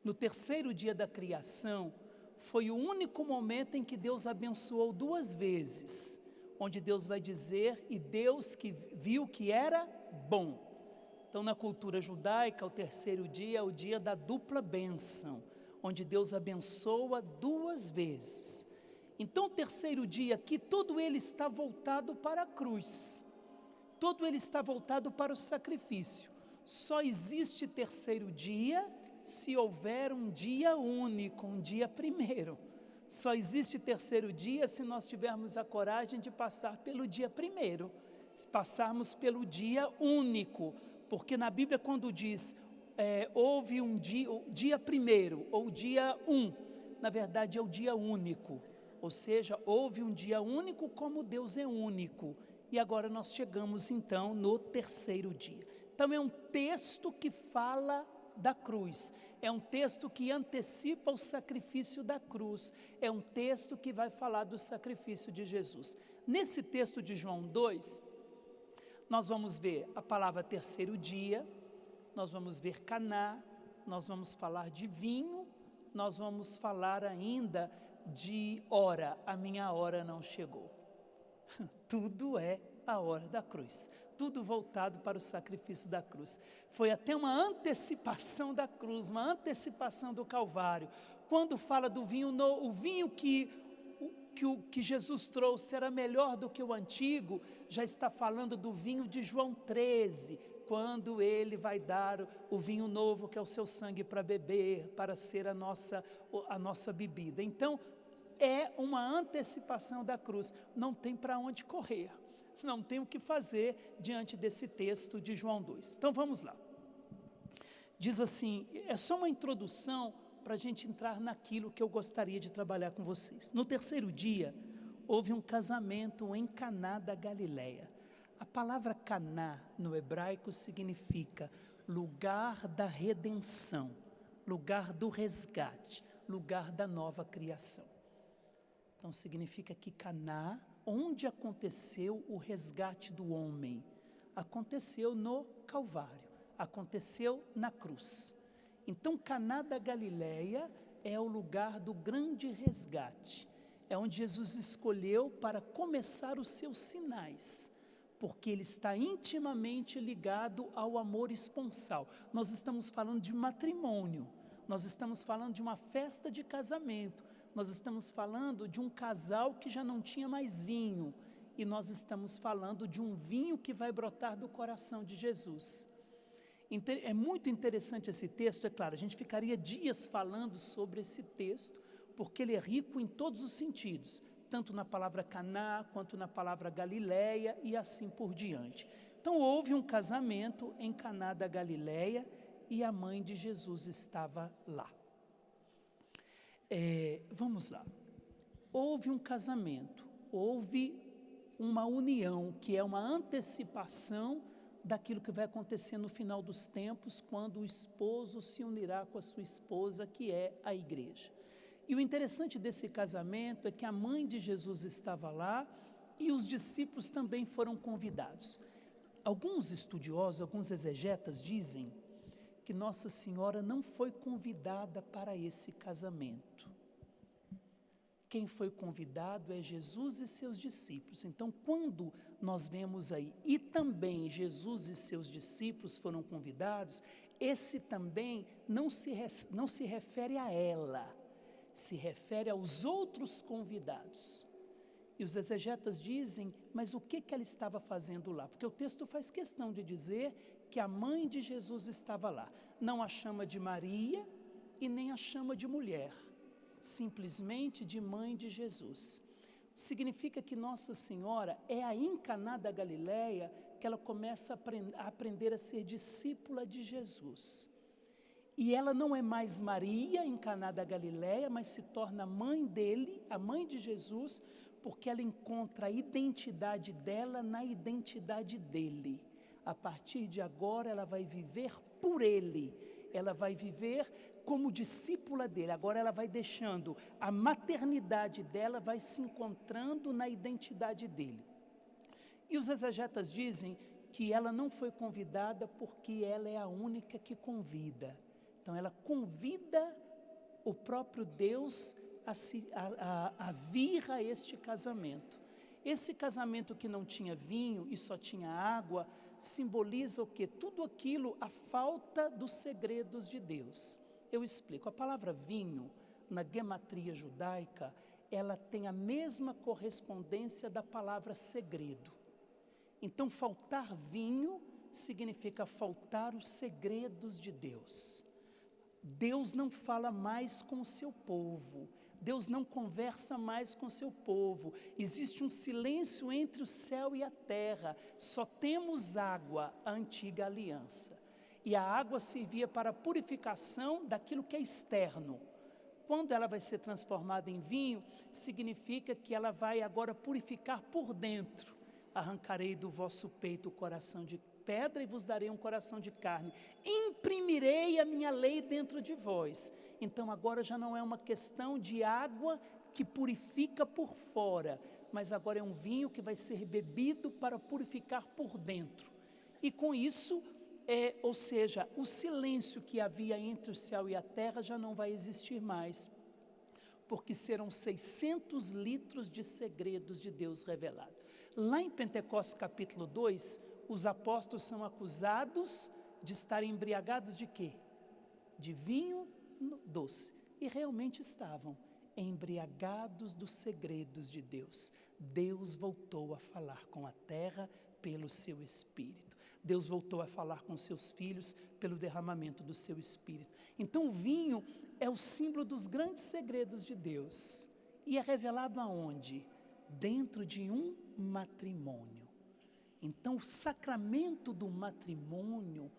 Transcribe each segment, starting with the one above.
no terceiro dia da criação, foi o único momento em que Deus abençoou 2 vezes, onde Deus vai dizer, e Deus que viu que era bom. Então, na cultura judaica, o terceiro dia é o dia da dupla bênção, onde Deus abençoa 2 vezes. Então, o terceiro dia aqui, todo ele está voltado para a cruz, todo ele está voltado para o sacrifício. Só existe terceiro dia se houver um dia único, um dia primeiro. Só existe terceiro dia se nós tivermos a coragem de passar pelo dia primeiro, passarmos pelo dia único, porque na Bíblia quando diz houve um dia, o dia primeiro ou dia 1, na verdade é o dia único, ou seja, houve um dia único como Deus é único, e agora nós chegamos então no terceiro dia. Então é um texto que fala da cruz, é um texto que antecipa o sacrifício da cruz, é um texto que vai falar do sacrifício de Jesus. Nesse texto de João 2, nós vamos ver a palavra terceiro dia, nós vamos ver Caná, nós vamos falar de vinho, nós vamos falar ainda de hora, a minha hora não chegou. Tudo é a hora da cruz, tudo voltado para o sacrifício da cruz. Foi até uma antecipação da cruz, uma antecipação do Calvário. Quando fala do vinho, o vinho que Jesus trouxe era melhor do que o antigo, já está falando do vinho de João 13, quando ele vai dar o vinho novo, que é o seu sangue para beber, para ser a nossa bebida. Então, é uma antecipação da cruz, não tem para onde correr, não tem o que fazer diante desse texto de João 2. Então vamos lá. Diz assim, é só uma introdução para a gente entrar naquilo que eu gostaria de trabalhar com vocês. No terceiro dia, houve um casamento em Caná da Galileia. A palavra Caná no hebraico significa lugar da redenção, lugar do resgate, lugar da nova criação. Então significa que Caná, onde aconteceu o resgate do homem, aconteceu no Calvário, aconteceu na cruz. Então Caná da Galileia é o lugar do grande resgate, é onde Jesus escolheu para começar os seus sinais, porque ele está intimamente ligado ao amor esponsal. Nós estamos falando de matrimônio, nós estamos falando de uma festa de casamento, nós estamos falando de um casal que já não tinha mais vinho, e nós estamos falando de um vinho que vai brotar do coração de Jesus. É muito interessante esse texto, é claro, a gente ficaria dias falando sobre esse texto, porque ele é rico em todos os sentidos, tanto na palavra Caná, quanto na palavra Galileia, e assim por diante. Então houve um casamento em Caná da Galileia, e a mãe de Jesus estava lá. Vamos lá, houve um casamento, houve uma união, que é uma antecipação daquilo que vai acontecer no final dos tempos, quando o esposo se unirá com a sua esposa, que é a igreja. E o interessante desse casamento é que a mãe de Jesus estava lá, e os discípulos também foram convidados. Alguns estudiosos, alguns exegetas dizem que Nossa Senhora não foi convidada para esse casamento. Quem foi convidado é Jesus e seus discípulos. Então, quando nós vemos aí, e também Jesus e seus discípulos foram convidados, esse também não se refere a ela, se refere aos outros convidados. E os exegetas dizem, mas o que ela estava fazendo lá? Porque o texto faz questão de dizer que a mãe de Jesus estava lá. Não a chama de Maria e nem a chama de mulher, simplesmente de mãe de Jesus. Significa que Nossa Senhora é aí em Caná da Galileia que ela começa a aprender a ser discípula de Jesus. E ela não é mais Maria em Caná da Galileia, mas se torna mãe dele, a mãe de Jesus, porque ela encontra a identidade dela na identidade dele. A partir de agora ela vai viver por ele, ela vai viver como discípula dele. Agora ela vai deixando a maternidade dela, vai se encontrando na identidade dele. E os exegetas dizem que ela não foi convidada porque ela é a única que convida. Então ela convida o próprio Deus a vir a este casamento. Esse casamento que não tinha vinho e só tinha água, simboliza o quê? Tudo aquilo, a falta dos segredos de Deus. Eu explico, a palavra vinho, na gematria judaica, ela tem a mesma correspondência da palavra segredo. Então, faltar vinho significa faltar os segredos de Deus. Deus não fala mais com o seu povo, Deus não conversa mais com o seu povo, existe um silêncio entre o céu e a terra, só temos água, a antiga aliança. E a água servia para a purificação daquilo que é externo. Quando ela vai ser transformada em vinho, significa que ela vai agora purificar por dentro. Arrancarei do vosso peito o coração de pedra e vos darei um coração de carne. Imprimirei a minha lei dentro de vós. Então agora já não é uma questão de água que purifica por fora, mas agora é um vinho que vai ser bebido para purificar por dentro. E com isso, ou seja, o silêncio que havia entre o céu e a terra já não vai existir mais, porque serão 600 litros de segredos de Deus revelado. Lá em Pentecostes capítulo 2, os apóstolos são acusados de estarem embriagados de quê? De vinho doce. E realmente estavam embriagados dos segredos de Deus. Deus voltou a falar com a terra pelo seu Espírito. Deus voltou a falar com seus filhos pelo derramamento do seu Espírito. Então o vinho é o símbolo dos grandes segredos de Deus. E é revelado aonde? Dentro de um matrimônio. Então o sacramento do matrimônio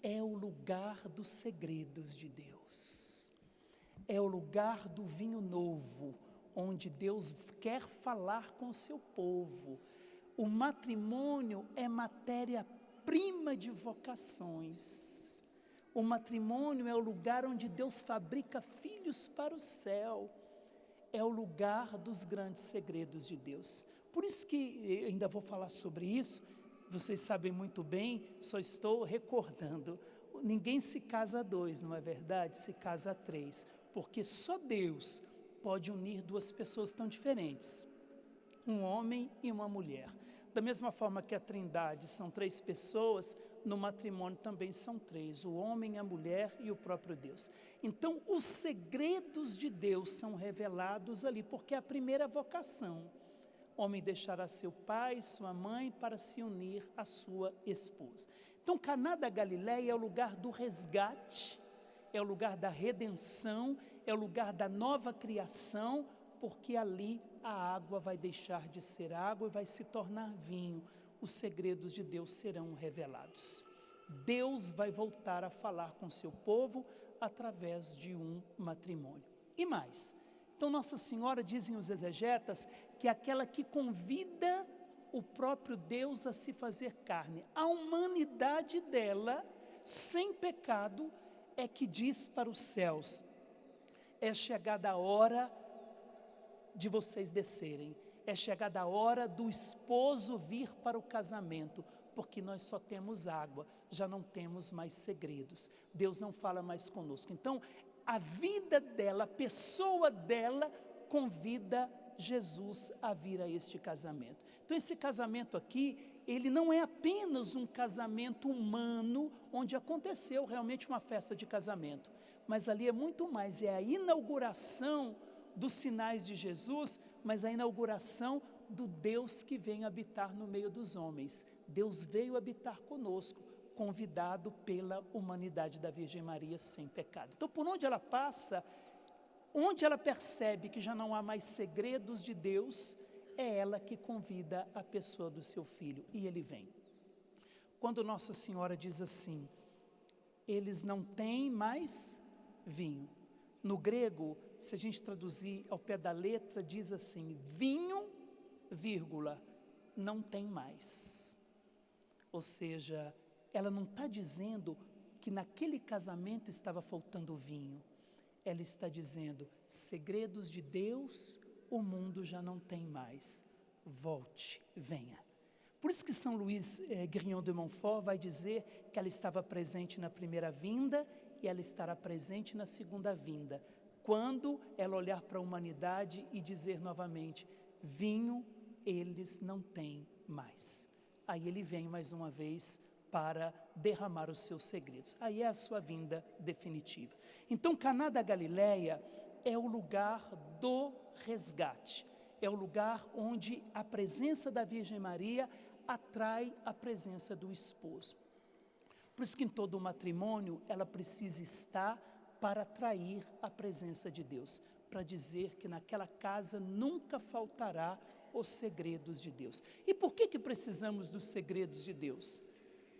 é o lugar dos segredos de Deus. É o lugar do vinho novo, onde Deus quer falar com o seu povo. O matrimônio é matéria-prima de vocações. O matrimônio é o lugar onde Deus fabrica filhos para o céu. É o lugar dos grandes segredos de Deus. Por isso que ainda vou falar sobre isso, vocês sabem muito bem, só estou recordando. Ninguém se casa a dois, não é verdade? Se casa a três, porque só Deus pode unir duas pessoas tão diferentes, um homem e uma mulher. Da mesma forma que a Trindade são três pessoas, no matrimônio também são três, o homem, a mulher e o próprio Deus. Então, os segredos de Deus são revelados ali, porque é a primeira vocação. Homem deixará seu pai, sua mãe, para se unir à sua esposa. Então, Caná da Galileia é o lugar do resgate, é o lugar da redenção, é o lugar da nova criação, porque ali a água vai deixar de ser água e vai se tornar vinho. Os segredos de Deus serão revelados. Deus vai voltar a falar com seu povo através de um matrimônio. E mais, então Nossa Senhora, dizem os exegetas, que é aquela que convida o próprio Deus a se fazer carne. A humanidade dela, sem pecado, é que diz para os céus: é chegada a hora de vocês descerem, é chegada a hora do esposo vir para o casamento, porque nós só temos água, já não temos mais segredos, Deus não fala mais conosco. Então, a vida dela, a pessoa dela, convida Jesus a vir a este casamento. Então esse casamento aqui, ele não é apenas um casamento humano, onde aconteceu realmente uma festa de casamento, mas ali é muito mais, é a inauguração dos sinais de Jesus, mas a inauguração do Deus que vem habitar no meio dos homens. Deus veio habitar conosco, convidado pela humanidade da Virgem Maria sem pecado. Então por onde ela passa, onde ela percebe que já não há mais segredos de Deus, é ela que convida a pessoa do seu filho, e ele vem. Quando Nossa Senhora diz assim, eles não têm mais vinho. No grego, se a gente traduzir ao pé da letra, diz assim, vinho, vírgula, não tem mais. Ou seja, ela não está dizendo que naquele casamento estava faltando vinho. Ela está dizendo, segredos de Deus, o mundo já não tem mais. Volte, venha. Por isso que São Luís Grignon de Montfort vai dizer que ela estava presente na primeira vinda e ela estará presente na segunda vinda, quando ela olhar para a humanidade e dizer novamente: vinho eles não têm mais. Aí ele vem mais uma vez para derramar os seus segredos. Aí é a sua vinda definitiva. Então, Caná da Galileia é o lugar do resgate, é o lugar onde a presença da Virgem Maria atrai a presença do esposo. Por isso que em todo matrimônio ela precisa estar para atrair a presença de Deus, para dizer que naquela casa nunca faltará os segredos de Deus. E por que precisamos dos segredos de Deus?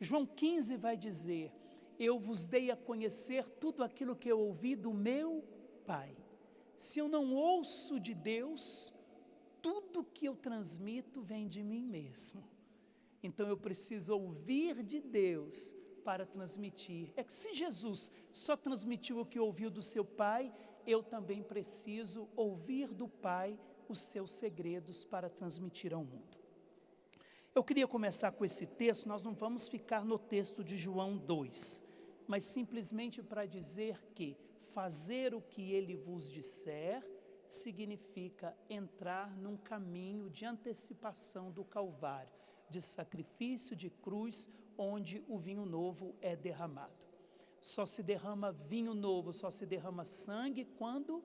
João 15 vai dizer: eu vos dei a conhecer tudo aquilo que eu ouvi do meu Pai. Se eu não ouço de Deus, tudo que eu transmito vem de mim mesmo. Então eu preciso ouvir de Deus para transmitir. É que se Jesus só transmitiu o que ouviu do seu Pai, eu também preciso ouvir do Pai os seus segredos para transmitir ao mundo. Eu queria começar com esse texto. Nós não vamos ficar no texto de João 2, mas simplesmente para dizer que fazer o que ele vos disser significa entrar num caminho de antecipação do Calvário, de sacrifício, de cruz, onde o vinho novo é derramado. Só se derrama vinho novo, só se derrama sangue quando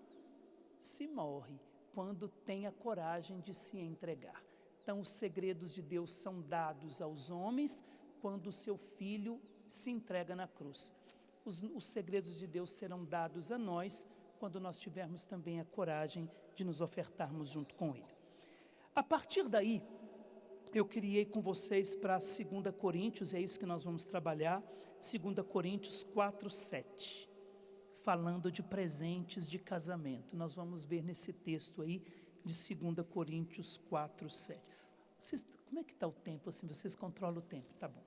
se morre, quando tem a coragem de se entregar. Então, os segredos de Deus são dados aos homens quando o seu Filho se entrega na cruz. Os segredos de Deus serão dados a nós quando nós tivermos também a coragem de nos ofertarmos junto com Ele. A partir daí, eu queria ir com vocês para 2 Coríntios, é isso que nós vamos trabalhar, 2 Coríntios 4:7, falando de presentes de casamento. Nós vamos ver nesse texto aí de 2 Coríntios 4:7. Como é que está o tempo? Assim, vocês controlam o tempo, tá bom.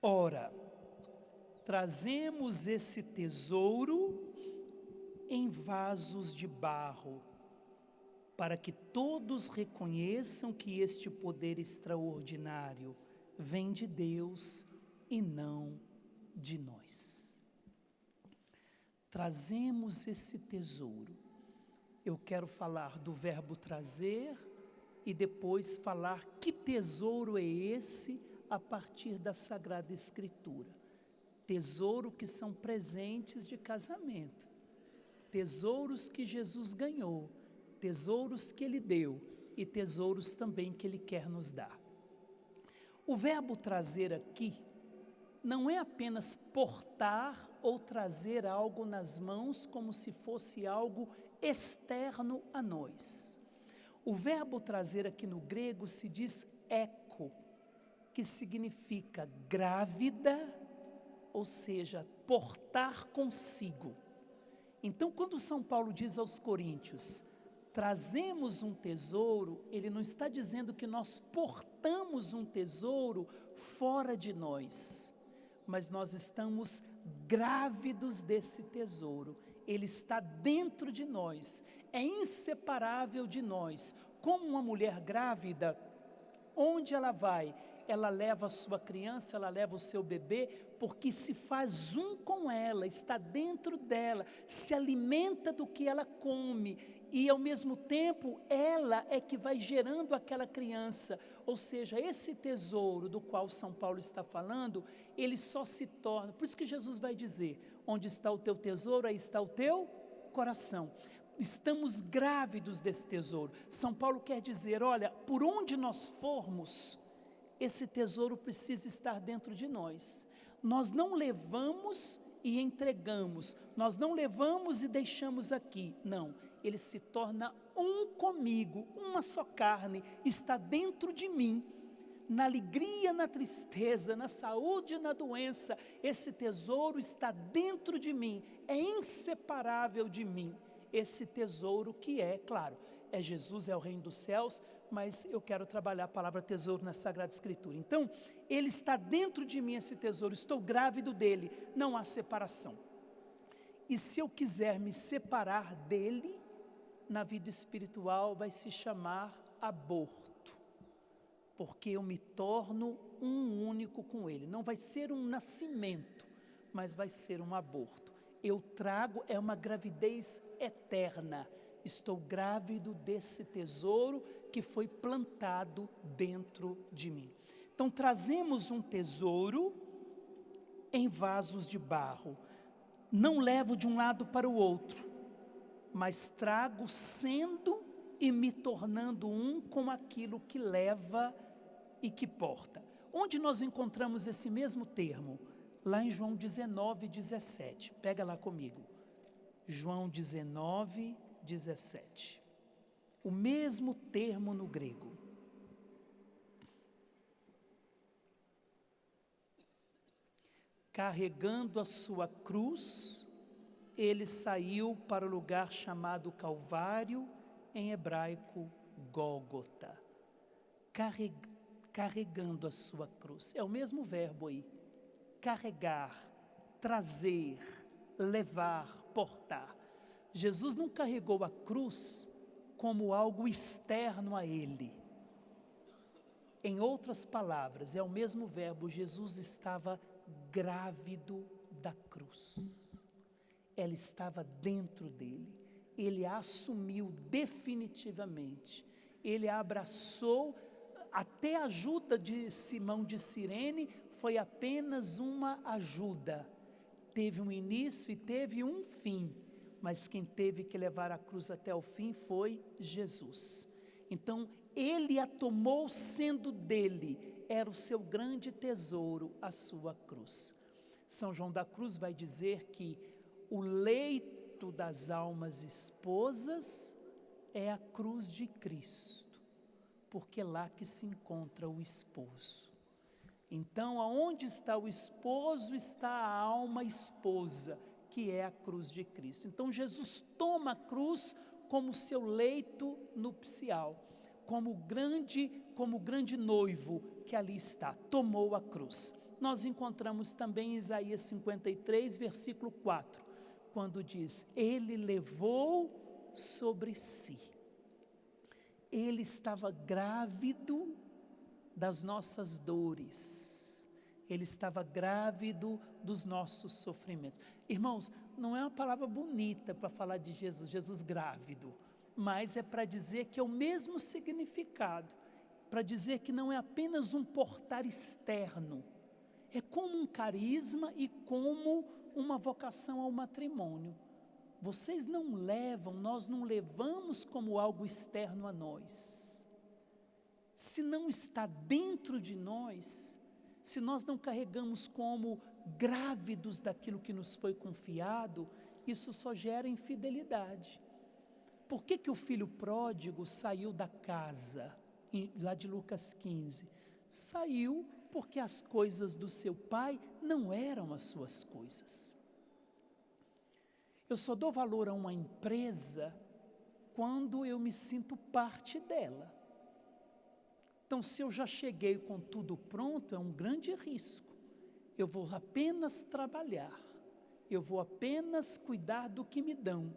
Ora, trazemos esse tesouro em vasos de barro, para que todos reconheçam que este poder extraordinário vem de Deus e não de nós. Trazemos esse tesouro. Eu quero falar do verbo trazer e depois falar que tesouro é esse a partir da Sagrada Escritura. Tesouro que são presentes de casamento, tesouros que Jesus ganhou, tesouros que Ele deu e tesouros também que Ele quer nos dar. O verbo trazer aqui não é apenas portar ou trazer algo nas mãos como se fosse algo externo a nós. O verbo trazer aqui no grego se diz eco, que significa grávida, ou seja, portar consigo. Então, quando São Paulo diz aos Coríntios, trazemos um tesouro, ele não está dizendo que nós portamos um tesouro fora de nós, mas nós estamos grávidos desse tesouro. Ele está dentro de nós, é inseparável de nós. Como uma mulher grávida, onde ela vai? Ela leva a sua criança, ela leva o seu bebê, porque se faz um com ela, está dentro dela, se alimenta do que ela come, e ao mesmo tempo ela é que vai gerando aquela criança. Ou seja, esse tesouro do qual São Paulo está falando, ele só se torna, por isso que Jesus vai dizer, onde está o teu tesouro, aí está o teu coração. Estamos grávidos desse tesouro. São Paulo quer dizer, olha, por onde nós formos, esse tesouro precisa estar dentro de nós. Nós não levamos e entregamos, nós não levamos e deixamos aqui, não. Ele se torna um comigo, uma só carne, está dentro de mim. Na alegria, na tristeza, na saúde e na doença, esse tesouro está dentro de mim, é inseparável de mim. Esse tesouro que é, claro, é Jesus, é o reino dos céus, mas eu quero trabalhar a palavra tesouro na Sagrada Escritura. Então, ele está dentro de mim, esse tesouro, estou grávido dele, não há separação. E se eu quiser me separar dele, na vida espiritual vai se chamar aborto, porque eu me torno um único com ele. Não vai ser um nascimento, mas vai ser um aborto. Eu trago, é uma gravidez eterna. Estou grávido desse tesouro que foi plantado dentro de mim. Então trazemos um tesouro em vasos de barro. Não levo de um lado para o outro, mas trago sendo e me tornando um com aquilo que leva e que porta. Onde nós encontramos esse mesmo termo? Lá em João 19, 17. Pega lá comigo. João 19, 17. O mesmo termo no grego. Carregando a sua cruz, ele saiu para o lugar chamado Calvário, em hebraico, Gólgota. Carregando a sua cruz. É o mesmo verbo aí. Carregar, trazer, levar, portar. Jesus não carregou a cruz como algo externo a ele. Em outras palavras, é o mesmo verbo, Jesus estava grávido da cruz. Ela estava dentro dele. Ele a assumiu definitivamente. Ele a abraçou. Até a ajuda de Simão de Cirene foi apenas uma ajuda. Teve um início e teve um fim. Mas quem teve que levar a cruz até o fim foi Jesus. Então, ele a tomou sendo dele. Era o seu grande tesouro, a sua cruz. São João da Cruz vai dizer que o leito das almas esposas é a cruz de Cristo, porque é lá que se encontra o esposo. Então, aonde está o esposo, está a alma esposa, que é a cruz de Cristo. Então, Jesus toma a cruz como seu leito nupcial, como grande noivo que ali está, tomou a cruz. Nós encontramos também em Isaías 53, versículo 4, quando diz, ele levou sobre si. Ele estava grávido das nossas dores. Ele estava grávido dos nossos sofrimentos. Irmãos, não é uma palavra bonita para falar de Jesus, Jesus grávido, mas é para dizer que é o mesmo significado, para dizer que não é apenas um portar externo, é como um carisma e como uma vocação ao matrimônio. Vocês não levam, nós não levamos como algo externo a nós. Se não está dentro de nós, se nós não carregamos como grávidos daquilo que nos foi confiado, isso só gera infidelidade. Por que o filho pródigo saiu da casa, lá de Lucas 15? Saiu porque as coisas do seu pai não eram as suas coisas. Eu só dou valor a uma empresa quando eu me sinto parte dela. Então, se eu já cheguei com tudo pronto, é um grande risco. Eu vou apenas trabalhar, eu vou apenas cuidar do que me dão,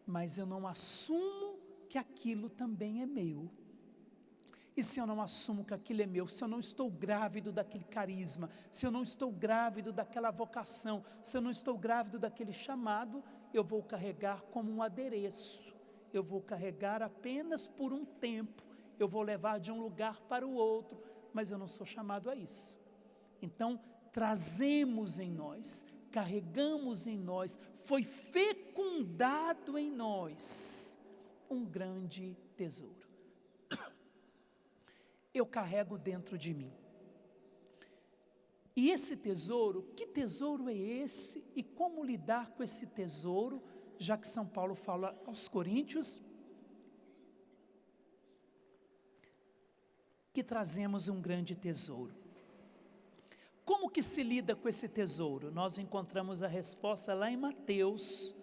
mas eu não assumo que aquilo também é meu. E se eu não assumo que aquilo é meu, se eu não estou grávido daquele carisma, se eu não estou grávido daquela vocação, se eu não estou grávido daquele chamado, eu vou carregar como um adereço, eu vou carregar apenas por um tempo, eu vou levar de um lugar para o outro, mas eu não sou chamado a isso. Então, trazemos em nós, carregamos em nós, foi fecundado em nós um grande tesouro. Eu carrego dentro de mim. E esse tesouro, que tesouro é esse e como lidar com esse tesouro, já que São Paulo fala aos Coríntios, que trazemos um grande tesouro. Como que se lida com esse tesouro? Nós encontramos a resposta lá em Mateus,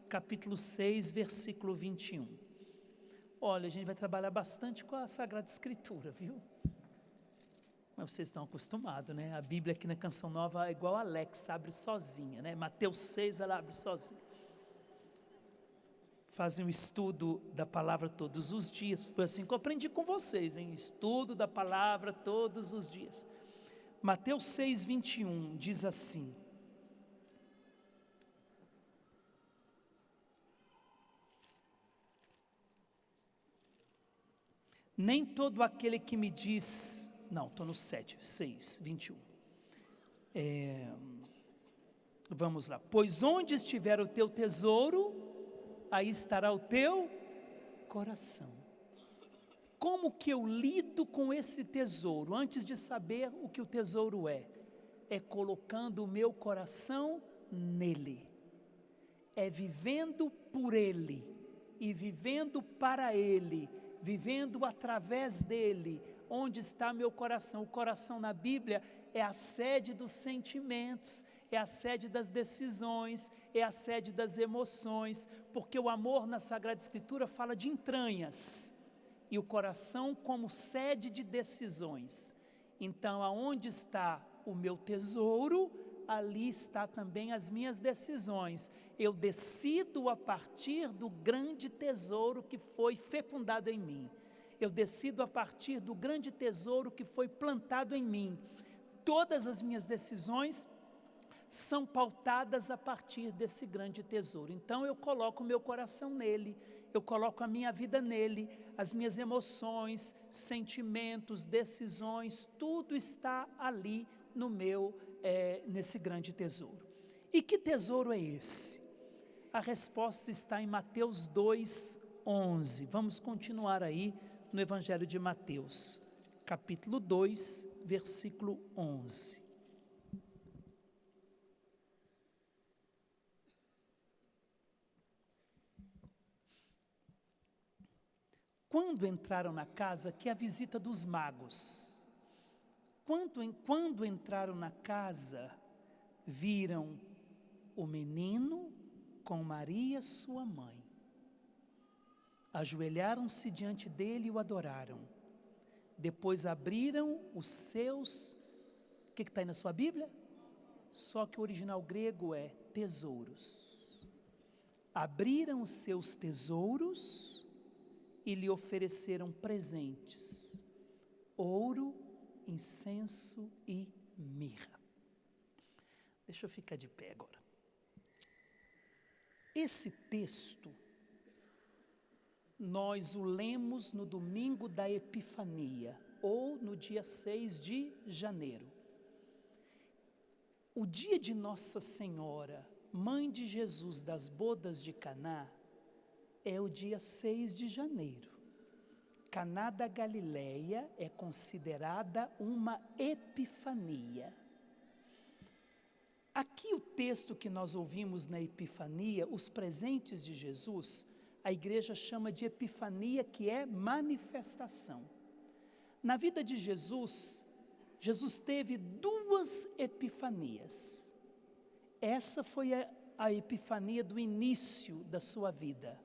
capítulo 6, versículo 21. Olha, a gente vai trabalhar bastante com a Sagrada Escritura, viu? Mas vocês estão acostumados, né? A Bíblia aqui na Canção Nova é igual a Alex, abre sozinha, né? Mateus 6, ela abre sozinha. Fazem um estudo da palavra todos os dias. Foi assim que eu aprendi com vocês, hein? Estudo da palavra todos os dias. Mateus 6, 21 diz assim: nem todo aquele que me diz... Não, estou no 7, 6, 21. Vamos lá. Pois onde estiver o teu tesouro, aí estará o teu coração. Como que eu lido com esse tesouro? Antes de saber o que o tesouro é colocando o meu coração nele, é vivendo por ele, e vivendo para ele, vivendo através dele. Onde está meu coração? O coração na Bíblia é a sede dos sentimentos, é a sede das decisões, é a sede das emoções, porque o amor na Sagrada Escritura fala de entranhas, e o coração como sede de decisões. Então, aonde está o meu tesouro, ali está também as minhas decisões. Eu decido a partir do grande tesouro que foi fecundado em mim. Eu decido a partir do grande tesouro que foi plantado em mim. Todas as minhas decisões são pautadas a partir desse grande tesouro. Então eu coloco o meu coração nele, eu coloco a minha vida nele, as minhas emoções, sentimentos, decisões, tudo está ali no nesse grande tesouro. E que tesouro é esse? A resposta está em Mateus 2, 11. Vamos continuar aí no Evangelho de Mateus, capítulo 2, versículo 11. Quando entraram na casa, que é a visita dos magos, quando entraram na casa, viram o menino com Maria, sua mãe. Ajoelharam-se diante dele e o adoraram. Depois abriram os seus... O que está aí na sua Bíblia? Só que o original grego é tesouros. Abriram os seus tesouros e lhe ofereceram presentes: ouro, incenso e mirra. Deixa eu ficar de pé agora. Esse texto, nós o lemos no domingo da Epifania, ou no dia 6 de janeiro. O dia de Nossa Senhora, Mãe de Jesus das Bodas de Caná, é o dia 6 de janeiro. Caná da Galileia é considerada uma epifania. Aqui o texto que nós ouvimos na Epifania, os presentes de Jesus, a igreja chama de epifania, que é manifestação. Na vida de Jesus, Jesus teve duas epifanias. Essa foi a epifania do início da sua vida,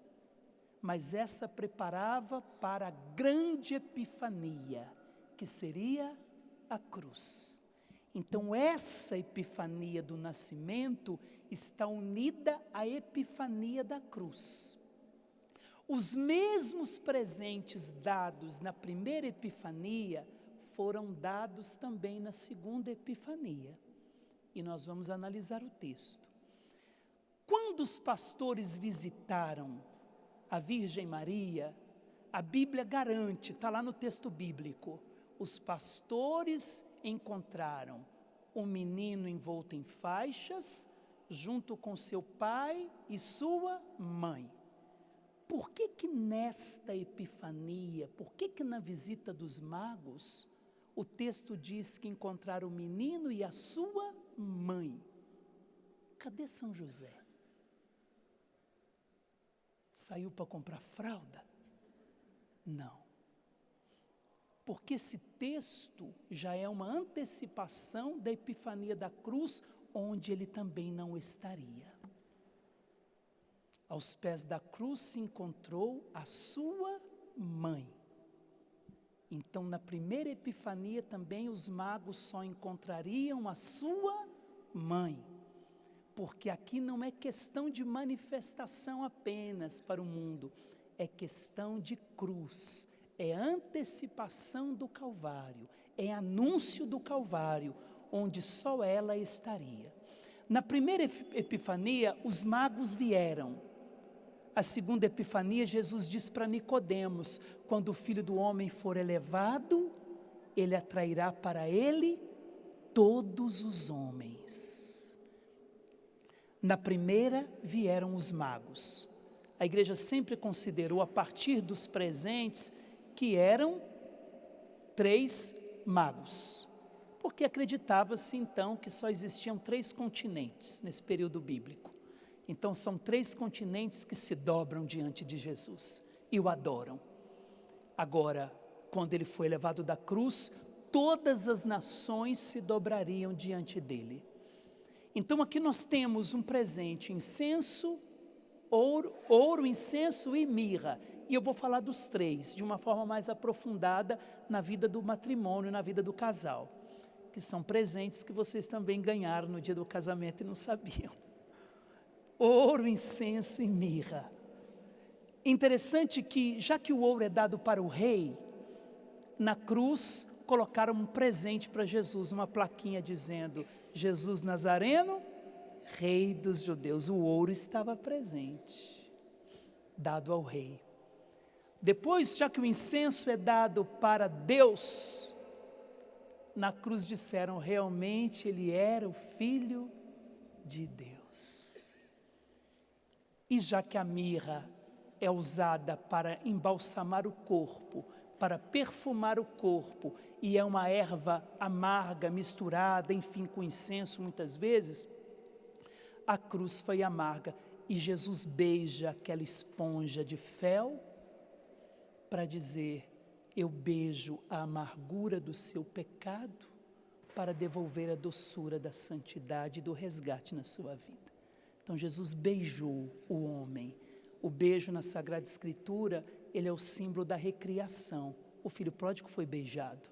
mas essa preparava para a grande epifania, que seria a cruz. Então essa epifania do nascimento está unida à epifania da cruz. Os mesmos presentes dados na primeira epifania foram dados também na segunda epifania. E nós vamos analisar o texto. Quando os pastores visitaram a Virgem Maria, a Bíblia garante, está lá no texto bíblico, os pastores encontraram um menino envolto em faixas, junto com seu pai e sua mãe. Por que que nesta epifania, por que que na visita dos magos, o texto diz que encontraram o menino e a sua mãe? Cadê São José? Saiu para comprar fralda? Não. Porque esse texto já é uma antecipação da epifania da cruz, onde ele também não estaria. Aos pés da cruz se encontrou a sua mãe. Então, na primeira Epifania também os magos só encontrariam a sua mãe, porque aqui não é questão de manifestação apenas para o mundo, é questão de cruz, é antecipação do Calvário, é anúncio do Calvário, onde só ela estaria. Na primeira Epifania, os magos vieram. A segunda Epifania, Jesus diz para Nicodemos: quando o Filho do Homem for elevado, ele atrairá para ele todos os homens. Na primeira vieram os magos. A igreja sempre considerou, a partir dos presentes, que eram 3 magos, porque acreditava-se então que só existiam 3 continentes nesse período bíblico. Então são 3 continentes que se dobram diante de Jesus e o adoram. Agora, quando ele foi levado da cruz, todas as nações se dobrariam diante dele. Então aqui nós temos um presente: incenso, ouro, incenso e mirra. E eu vou falar dos 3 de uma forma mais aprofundada na vida do matrimônio, na vida do casal, que são presentes que vocês também ganharam no dia do casamento e não sabiam. Ouro, incenso e mirra. Interessante que, já que o ouro é dado para o rei, na cruz colocaram um presente para Jesus, uma plaquinha dizendo: Jesus Nazareno, Rei dos Judeus. O ouro estava presente, dado ao rei. Depois, já que o incenso é dado para Deus, na cruz disseram: realmente ele era o Filho de Deus. E já que a mirra é usada para embalsamar o corpo, para perfumar o corpo, e é uma erva amarga, misturada, enfim, com incenso muitas vezes, a cruz foi amarga. E Jesus beija aquela esponja de fel para dizer: eu beijo a amargura do seu pecado para devolver a doçura da santidade e do resgate na sua vida. Então Jesus beijou o homem. O beijo na Sagrada Escritura, ele é o símbolo da recriação. O filho pródigo foi beijado.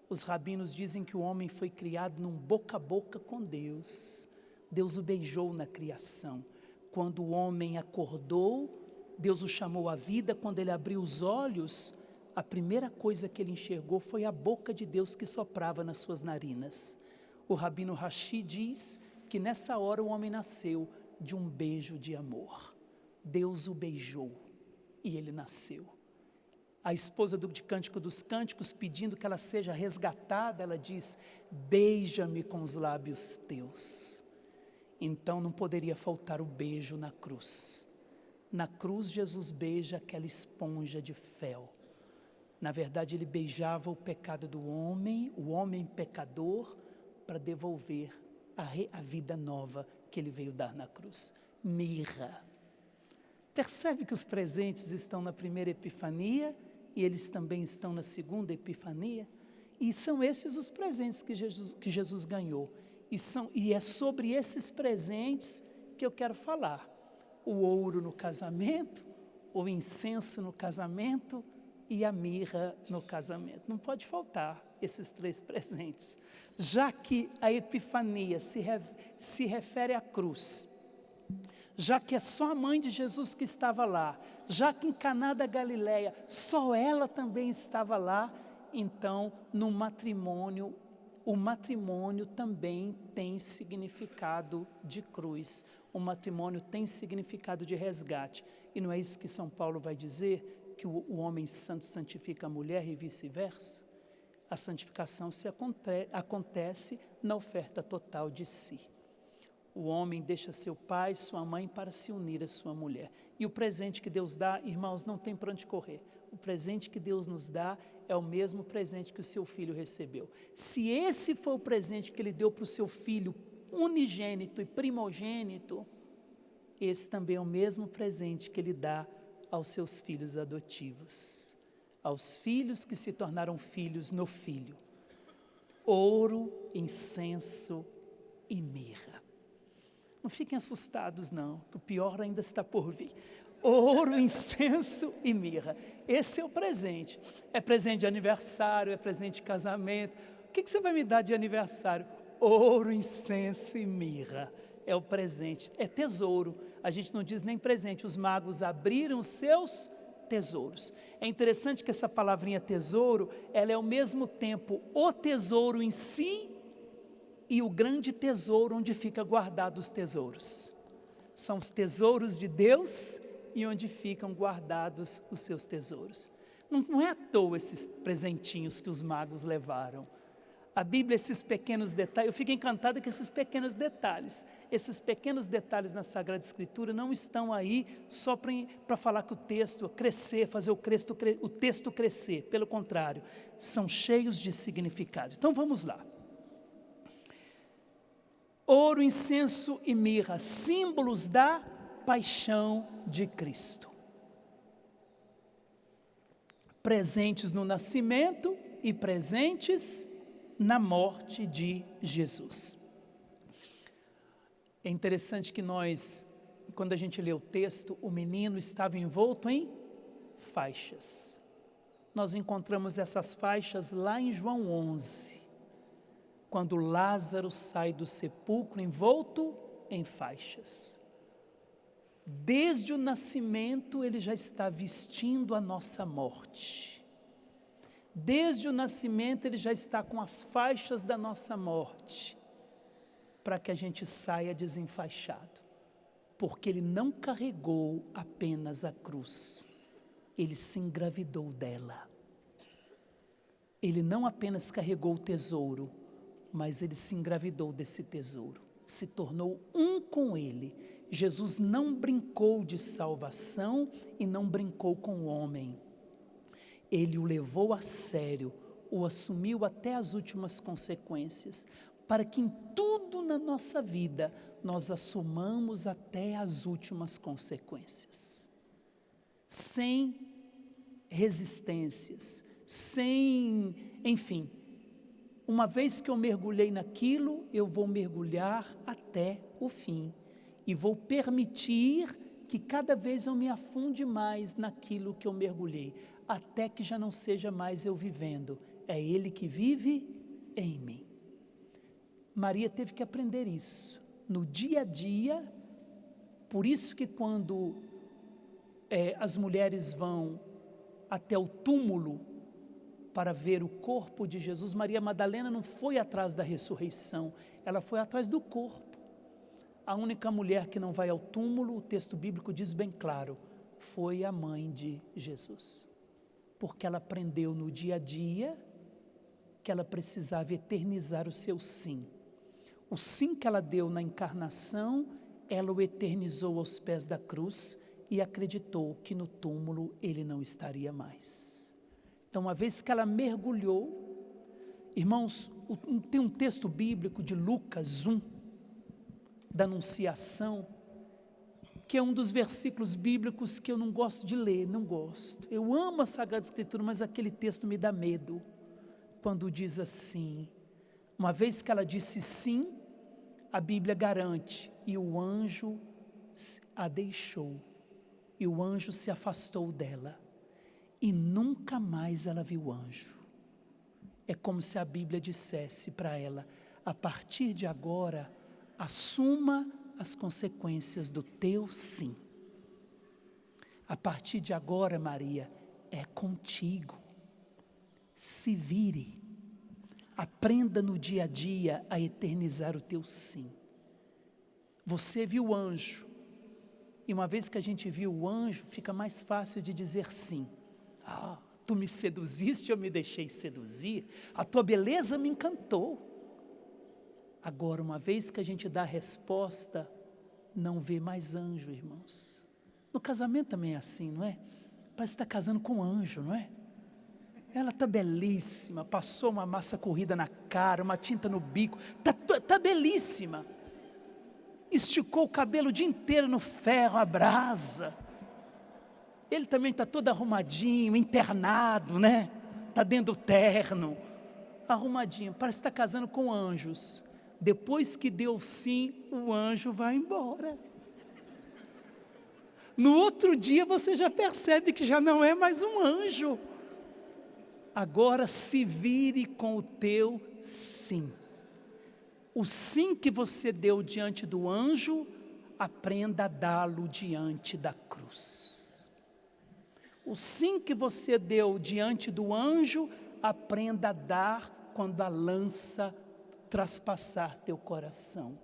Os rabinos dizem que o homem foi criado num boca a boca com Deus. Deus o beijou na criação. Quando o homem acordou, Deus o chamou à vida. Quando ele abriu os olhos, a primeira coisa que ele enxergou foi a boca de Deus que soprava nas suas narinas. O rabino Rashi diz que nessa hora o homem nasceu de um beijo de amor. Deus o beijou e ele nasceu. A esposa de Cântico dos Cânticos, pedindo que ela seja resgatada, ela diz: beija-me com os lábios teus. Então não poderia faltar o beijo na cruz. Na cruz Jesus beija aquela esponja de fel. Na verdade ele beijava o pecado do homem, o homem pecador, para devolver a vida nova que ele veio dar na cruz. Mirra. Percebe que os presentes estão na primeira Epifania e eles também estão na segunda Epifania? E são esses os presentes que Jesus ganhou. E é sobre esses presentes que eu quero falar. O ouro no casamento, o incenso no casamento e a mirra no casamento. Não pode faltar esses 3 presentes. Já que a Epifania se refere à cruz, já que é só a mãe de Jesus que estava lá, já que em Caná da Galileia só ela também estava lá, então no matrimônio, o matrimônio também tem significado de cruz. O matrimônio tem significado de resgate. E não é isso que São Paulo vai dizer, que o homem santo santifica a mulher e vice-versa? A santificação acontece na oferta total de si. O homem deixa seu pai, sua mãe, para se unir à sua mulher. E o presente que Deus dá, irmãos, não tem para onde correr. O presente que Deus nos dá é o mesmo presente que o seu filho recebeu. Se esse foi o presente que ele deu para o seu filho unigênito e primogênito, esse também é o mesmo presente que ele dá aos seus filhos adotivos, aos filhos que se tornaram filhos no Filho. Ouro, incenso e mirra. Não fiquem assustados não, que o pior ainda está por vir. Ouro, incenso e mirra. Esse é o presente. É presente de aniversário, é presente de casamento. O que você vai me dar de aniversário? Ouro, incenso e mirra. É o presente, é tesouro. A gente não diz nem presente, os magos abriram os seus tesouros. É interessante que essa palavrinha tesouro, ela é ao mesmo tempo o tesouro em si e o grande tesouro onde fica guardados os tesouros. São os tesouros de Deus e onde ficam guardados os seus tesouros. Não é à toa esses presentinhos que os magos levaram. A Bíblia, esses pequenos detalhes, eu fico encantada com esses pequenos detalhes na Sagrada Escritura não estão aí só para falar que o texto crescer, fazer o texto crescer, pelo contrário, são cheios de significado. Então vamos lá. Ouro, incenso e mirra, símbolos da paixão de Cristo. Presentes no nascimento e presentes na morte de Jesus. É interessante que quando a gente lê o texto, o menino estava envolto em faixas. Nós encontramos essas faixas lá em João 11, quando Lázaro sai do sepulcro envolto em faixas. Desde o nascimento ele já está vestindo a nossa morte. Desde o nascimento ele já está com as faixas da nossa morte, para que a gente saia desenfaixado, porque ele não carregou apenas a cruz, ele se engravidou dela. Ele não apenas carregou o tesouro, mas ele se engravidou desse tesouro, se tornou um com ele. Jesus não brincou de salvação e não brincou com o homem. Ele o levou a sério, o assumiu até as últimas consequências, para que em tudo na nossa vida nós assumamos até as últimas consequências. Sem resistências, enfim, uma vez que eu mergulhei naquilo, eu vou mergulhar até o fim. E vou permitir que cada vez eu me afunde mais naquilo que eu mergulhei, até que já não seja mais eu vivendo, é Ele que vive em mim. Maria teve que aprender isso, no dia a dia. Por isso que quando as mulheres vão até o túmulo para ver o corpo de Jesus, Maria Madalena não foi atrás da ressurreição, ela foi atrás do corpo. A única mulher que não vai ao túmulo, o texto bíblico diz bem claro, foi a mãe de Jesus. Porque ela aprendeu no dia a dia que ela precisava eternizar o seu sim. O sim que ela deu na encarnação, ela o eternizou aos pés da cruz e acreditou que no túmulo ele não estaria mais. Então, uma vez que ela mergulhou, irmãos, tem um texto bíblico de Lucas 1, da Anunciação, que é um dos versículos bíblicos que eu não gosto de ler, não gosto. Eu amo a Sagrada Escritura, mas aquele texto me dá medo, quando diz assim, uma vez que ela disse sim, a Bíblia garante, e o anjo a deixou, e o anjo se afastou dela, e nunca mais ela viu o anjo. É como se a Bíblia dissesse para ela, a partir de agora, assuma as consequências do teu sim. A partir de agora, Maria, é contigo. Se vire. Aprenda no dia a dia a eternizar o teu sim. Você viu o anjo. E uma vez que a gente viu o anjo, fica mais fácil de dizer sim. Ah, tu me seduziste, eu me deixei seduzir. A tua beleza me encantou. Agora, uma vez que a gente dá a resposta, não vê mais anjo, irmãos. No casamento também é assim, não é? Parece que está casando com um anjo, não é? Ela está belíssima, passou uma massa corrida na cara, uma tinta no bico, está belíssima. Esticou o cabelo o dia inteiro no ferro, a brasa. Ele também está todo arrumadinho, internado, né? Está dentro do terno, arrumadinho, parece que está casando com anjos. Depois que deu sim, o anjo vai embora. No outro dia você já percebe que já não é mais um anjo. Agora se vire com o teu sim. O sim que você deu diante do anjo, aprenda a dá-lo diante da cruz. O sim que você deu diante do anjo, aprenda a dar quando a lança traspassar teu coração.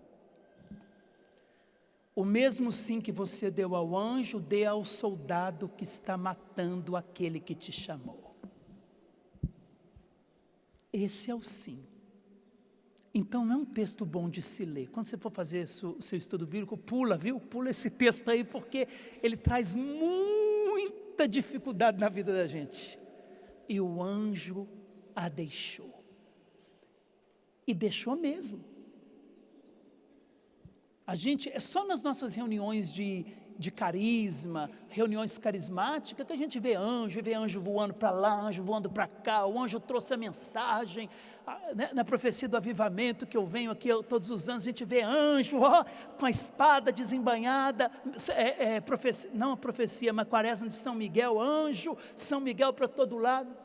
O mesmo sim que você deu ao anjo, dê ao soldado que está matando aquele que te chamou. Esse é o sim. Então não é um texto bom de se ler. Quando você for fazer o seu estudo bíblico, pula, viu? Pula esse texto aí, porque ele traz muita dificuldade na vida da gente. E o anjo a deixou. E deixou mesmo. A gente, é só nas nossas reuniões de carisma, reuniões carismáticas, que a gente vê anjo voando para lá, anjo voando para cá, o anjo trouxe a mensagem, na profecia do avivamento que eu venho aqui todos os anos, a gente vê anjo, com a espada desembainhada, não a profecia, mas a quaresma de São Miguel, anjo, São Miguel para todo lado.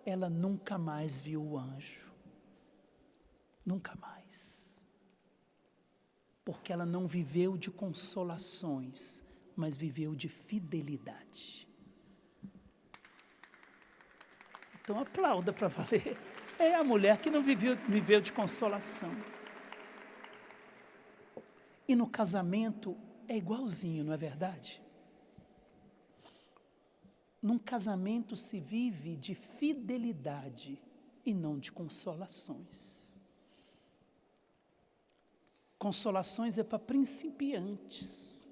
Ela nunca mais viu o anjo, nunca mais. Porque ela não viveu de consolações, mas viveu de fidelidade. Então aplauda para valer. É a mulher que não viveu de consolação. E no casamento é igualzinho, não é verdade? Num casamento se vive de fidelidade e não de consolações. Consolações é para principiantes.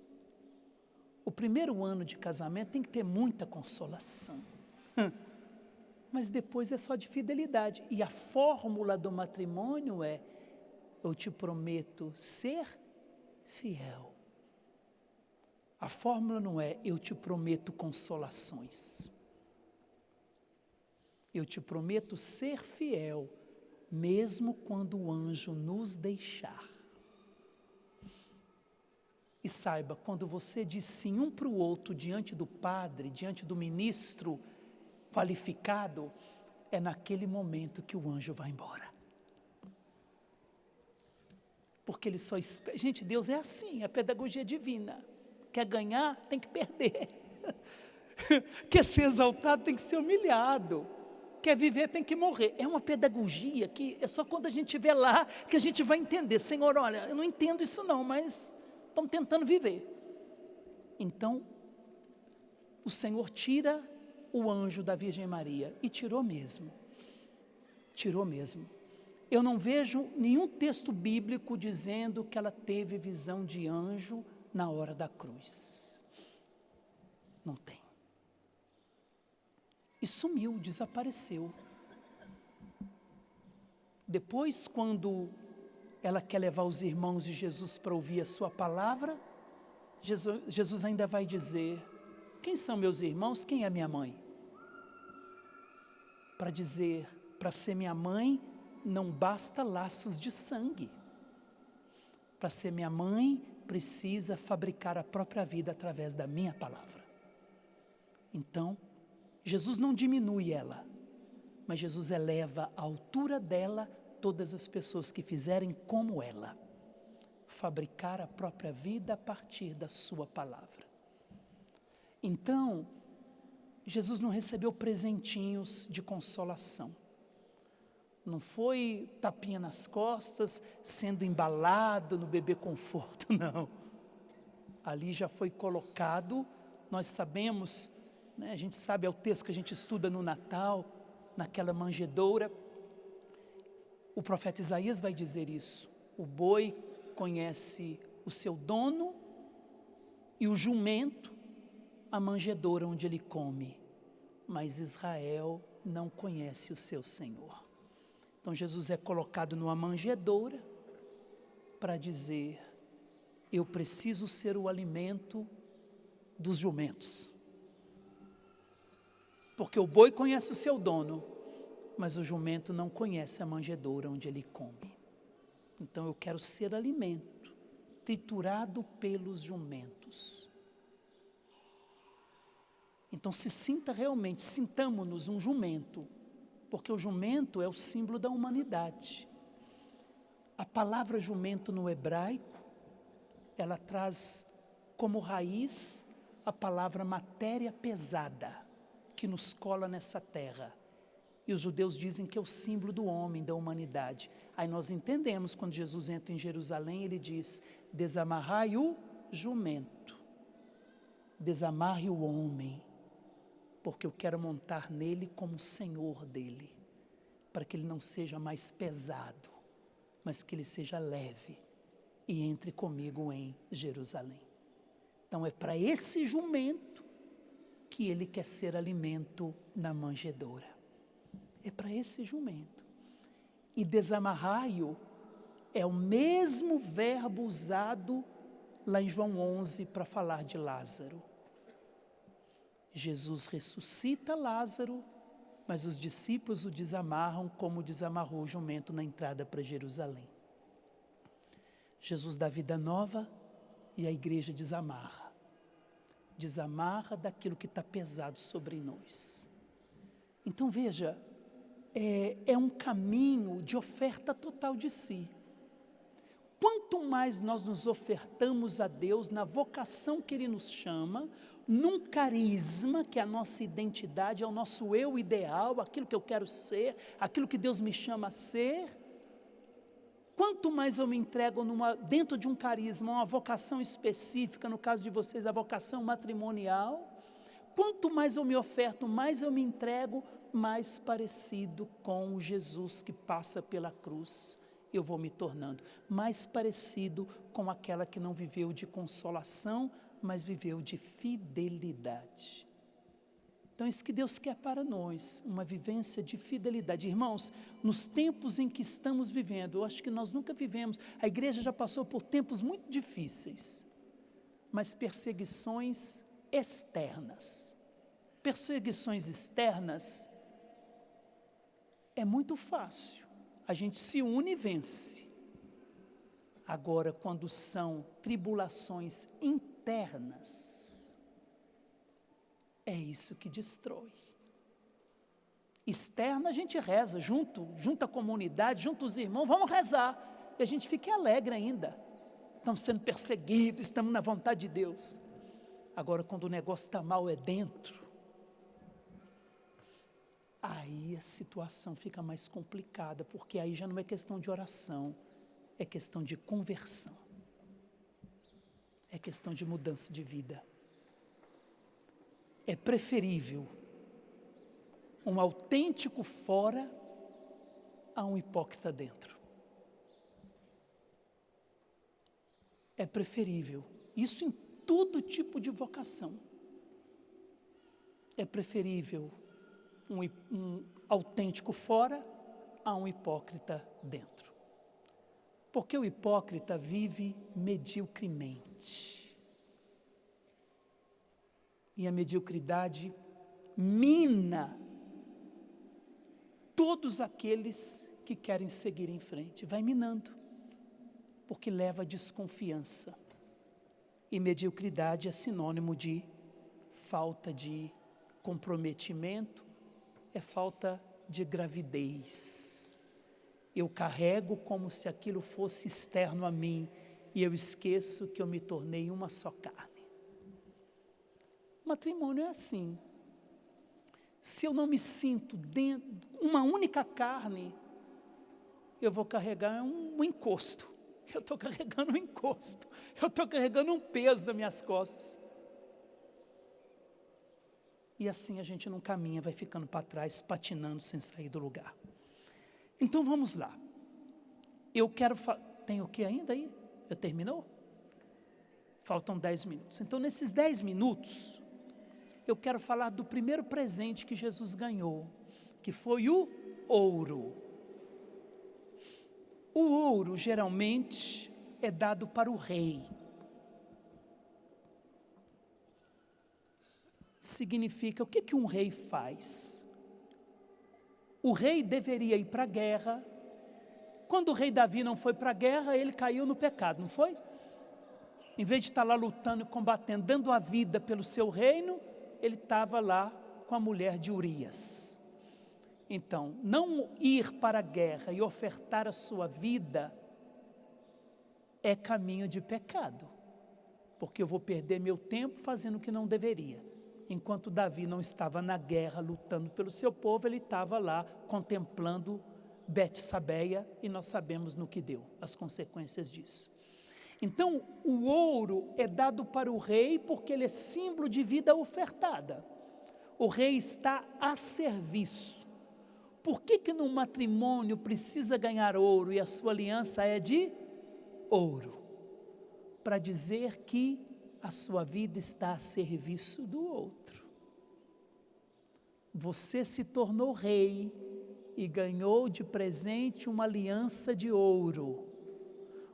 O primeiro ano de casamento tem que ter muita consolação. Mas depois é só de fidelidade. E a fórmula do matrimônio é: eu te prometo ser fiel. A fórmula não é: eu te prometo consolações. Eu te prometo ser fiel, mesmo quando o anjo nos deixar. E saiba, quando você diz sim um para o outro diante do padre, diante do ministro qualificado, é naquele momento que o anjo vai embora. Porque ele só espera. Gente, Deus é assim, a pedagogia divina. Quer ganhar, tem que perder. Quer ser exaltado, tem que ser humilhado. Quer viver, tem que morrer. É uma pedagogia que é só quando a gente estiver lá que a gente vai entender. Senhor, olha, eu não entendo isso não, mas estamos tentando viver. Então, o Senhor tira o anjo da Virgem Maria, e tirou mesmo. Tirou mesmo. Eu não vejo nenhum texto bíblico dizendo que ela teve visão de anjo na hora da cruz. Não tem. E sumiu, desapareceu. Depois, quando ela quer levar os irmãos de Jesus para ouvir a sua palavra, Jesus ainda vai dizer: quem são meus irmãos, quem é minha mãe? Para dizer, para ser minha mãe, não basta laços de sangue. Para ser minha mãe, precisa fabricar a própria vida através da minha palavra. Então, Jesus não diminui ela, mas Jesus eleva à altura dela todas as pessoas que fizerem como ela, fabricar a própria vida a partir da sua palavra. Então, Jesus não recebeu presentinhos de consolação. Não foi tapinha nas costas, sendo embalado no bebê conforto, não. Ali já foi colocado, nós sabemos, né, a gente sabe, é o texto que a gente estuda no Natal, naquela manjedoura. O profeta Isaías vai dizer isso: o boi conhece o seu dono e o jumento a manjedoura onde ele come, mas Israel não conhece o seu Senhor. Então Jesus é colocado numa manjedoura para dizer: eu preciso ser o alimento dos jumentos. Porque o boi conhece o seu dono, mas o jumento não conhece a manjedoura onde ele come. Então eu quero ser alimento, triturado pelos jumentos. Então se sinta realmente, sintamo-nos um jumento, porque o jumento é o símbolo da humanidade. A palavra jumento no hebraico, ela traz como raiz a palavra matéria pesada, que nos cola nessa terra. E os judeus dizem que é o símbolo do homem, da humanidade. Aí nós entendemos, quando Jesus entra em Jerusalém, ele diz: desamarrai o jumento, desamarre o homem, porque eu quero montar nele como senhor dele, para que ele não seja mais pesado, mas que ele seja leve e entre comigo em Jerusalém. Então é para esse jumento que ele quer ser alimento na manjedoura. É para esse jumento. E desamarrai-o é o mesmo verbo usado lá em João 11 para falar de Lázaro. Jesus ressuscita Lázaro, mas os discípulos o desamarram como desamarrou o jumento na entrada para Jerusalém. Jesus dá vida nova e a igreja desamarra. Desamarra daquilo que está pesado sobre nós. Então veja, é um caminho de oferta total de si. Quanto mais nós nos ofertamos a Deus na vocação que Ele nos chama, num carisma que é a nossa identidade, é o nosso eu ideal, aquilo que eu quero ser, aquilo que Deus me chama a ser, quanto mais eu me entrego dentro de um carisma, uma vocação específica, no caso de vocês a vocação matrimonial, quanto mais eu me oferto, mais eu me entrego, mais parecido com o Jesus que passa pela cruz eu vou me tornando, mais parecido com aquela que não viveu de consolação, mas viveu de fidelidade. Então isso que Deus quer para nós, uma vivência de fidelidade. Irmãos, nos tempos em que estamos vivendo, eu acho que nós nunca vivemos, a igreja já passou por tempos muito difíceis, mas perseguições externas. Perseguições externas é muito fácil, a gente se une e vence. Agora, quando são tribulações internas, é isso que destrói. Externa a gente reza, junta a comunidade, junta os irmãos, vamos rezar, e a gente fica alegre ainda. Estamos sendo perseguidos, estamos na vontade de Deus. Agora, quando o negócio está mal, é dentro, aí a situação fica mais complicada, porque aí já não é questão de oração, é questão de conversão, é questão de mudança de vida. É preferível um autêntico fora a um hipócrita dentro. É preferível, isso em todo tipo de vocação. É preferível um autêntico fora a um hipócrita dentro. Porque o hipócrita vive mediocremente. E a mediocridade mina todos aqueles que querem seguir em frente. Vai minando, porque leva a desconfiança. E mediocridade é sinônimo de falta de comprometimento, é falta de gravidez. Eu carrego como se aquilo fosse externo a mim, e eu esqueço que eu me tornei uma só carne. O matrimônio é assim. Se eu não me sinto dentro, uma única carne, eu vou carregar um encosto. Eu estou carregando um encosto. Eu estou carregando um peso nas minhas costas. E assim a gente não caminha, vai ficando para trás, patinando sem sair do lugar. Então vamos lá. Eu quero... Tem o que ainda aí? Já terminou? Faltam 10 minutos. Então nesses 10 minutos, eu quero falar do primeiro presente que Jesus ganhou, que foi o ouro. O ouro geralmente é dado para o rei. Significa, o que um rei faz? O rei deveria ir para a guerra. Quando o rei Davi não foi para a guerra, ele caiu no pecado, não foi? Em vez de estar lá lutando e combatendo, dando a vida pelo seu reino, ele estava lá com a mulher de Urias. Então, não ir para a guerra e ofertar a sua vida é caminho de pecado, porque eu vou perder meu tempo fazendo o que não deveria. Enquanto Davi não estava na guerra lutando pelo seu povo, ele estava lá contemplando Bet-sabeia, e nós sabemos no que deu, as consequências disso. Então, o ouro é dado para o rei porque ele é símbolo de vida ofertada. O rei está a serviço. Por que no matrimônio precisa ganhar ouro e a sua aliança é de ouro? Para dizer que a sua vida está a serviço do outro. Você se tornou rei e ganhou de presente uma aliança de ouro.